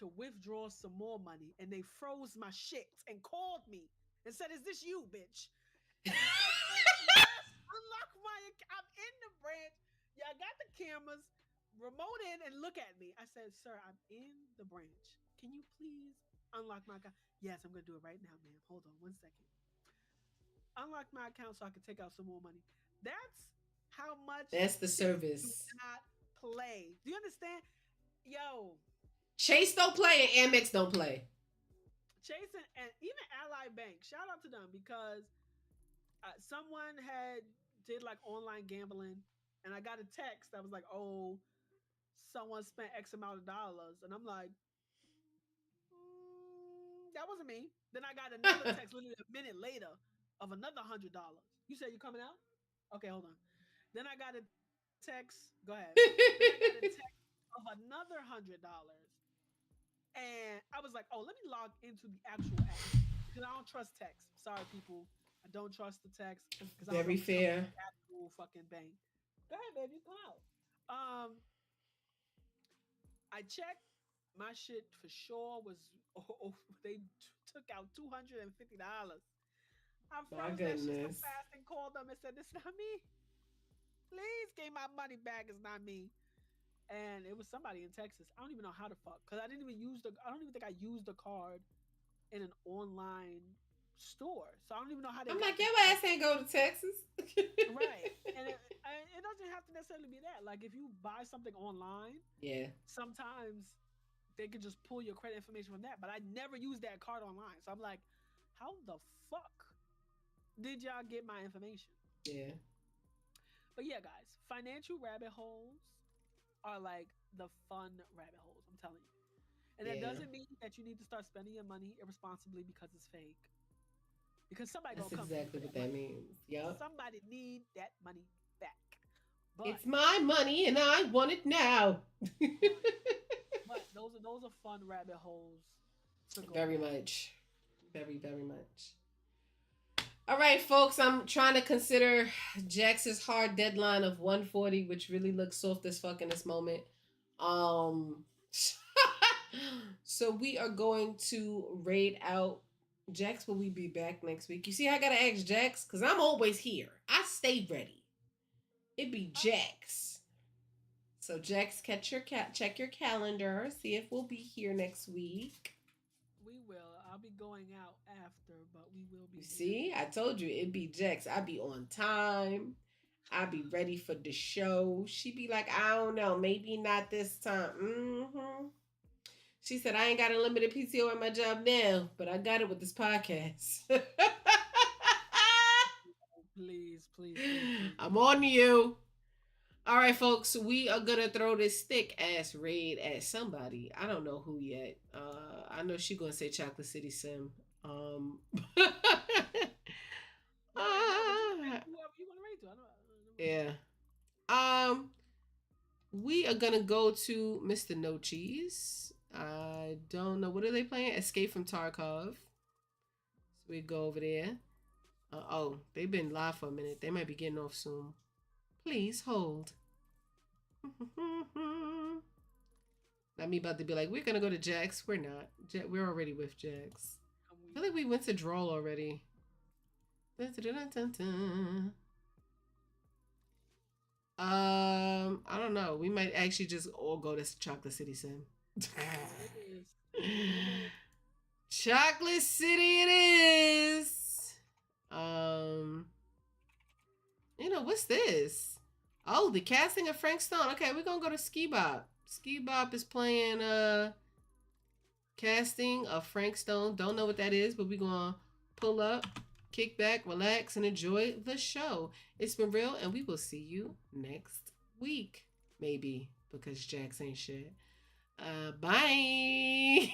to withdraw some more money, and they froze my shit and called me and said, "Is this you, bitch?" And I said, "Yes, unlock my account. I'm in the branch. Yeah, I got the cameras. Remote in and look at me." I said, "Sir, I'm in the branch. Can you please unlock my account?" "Yes, I'm gonna do it right now, ma'am. Hold on 1 second. Unlock my account so I can take out some more money." That's how much That's the Chase do service. not play. Do you understand? Yo, Chase don't play and Amex don't play. Chase and even Ally Bank, shout out to them because someone had did like online gambling, and I got a text that was like, "Oh, someone spent X amount of dollars," and I'm like, "That wasn't me." Then I got another text literally a minute later of another $100. "You said you're coming out? Okay, hold on." Then I got a text. Go ahead. Then I got a text of another $100. And I was like, oh, let me log into the actual app because I don't trust text. Sorry, people. I don't trust the text because I don't know Very if it's coming from fair. the actual fucking bank. Go ahead, baby. Come out. I checked. My shit for sure was. They took out $250. I My froze that shit so goodness. fast and called them and said, "This not me. Please give my money back. It's not me." And it was somebody in Texas. I don't even know how to fuck because I didn't even use the. I don't even think I used the card in an online store, so I don't even know how they I'm got like, the your card. ass ain't go to Texas. Right, and it doesn't have to necessarily be that. Like if you buy something online, Yeah, sometimes they can just pull your credit information from that. But I never use that card online, so I'm like, how the fuck did y'all get my information? yeah, But yeah, guys, financial rabbit holes are like the fun rabbit holes. I'm telling you. And that yeah. doesn't mean that you need to start spending your money irresponsibly because it's fake. Because somebody That's gonna come for you exactly for what that that money. means. Yep. Somebody need that money back. But It's my money and I want it now. right. But those are fun rabbit holes to go Very down. much. Very, very much. All right, folks, I'm trying to consider Jax's hard deadline of 140, which really looks soft as fuck in this moment. Um, so we are going to raid out Jax. Will we be back next week? You see, I gotta ask Jax because I'm always here. I stay ready. It be Uh, Jax. So Jax, check your calendar. See if we'll be here next week. we will. I'll be going out after, but we will You be here. see, I told you it'd be Jax. I be on time. I be ready for the show. She be like, I don't know, maybe not this time. Mm-hmm. She said, I ain't got a limited PTO at my job now, but I got it with this podcast. Please, please, please, please. I'm on you. All right, folks, we are gonna throw this thick ass raid at somebody. I don't know who yet. I know she gonna say Chocolate City Sim. Um, Right, no, but you can uh, raid whoever you want to raid to. I don't mind. yeah. Um, we are gonna go to Mr. No Cheese. I don't know what are they playing. Escape from Tarkov. So we go over there. Oh, they've been live for a minute. They might be getting off soon. Please hold. Not me about to be like, we're gonna go to Jax. We're not. We're already with Jax. Come I we. feel like we went to Drawl already. Dun, dun, dun, dun, dun. I don't know. We might actually just all go to Chocolate City Sim. There it is. There it is. Chocolate City it is. Um, what's this? Oh, the casting of Frank Stone. Okay, we're gonna go to Ski Bop. Ski Bop is playing casting of Frank Stone. Don't know what that is, but we're gonna pull up, kick back, relax, and enjoy the show. It's been real, and we will see you next week. Maybe because Jax ain't shit. Bye.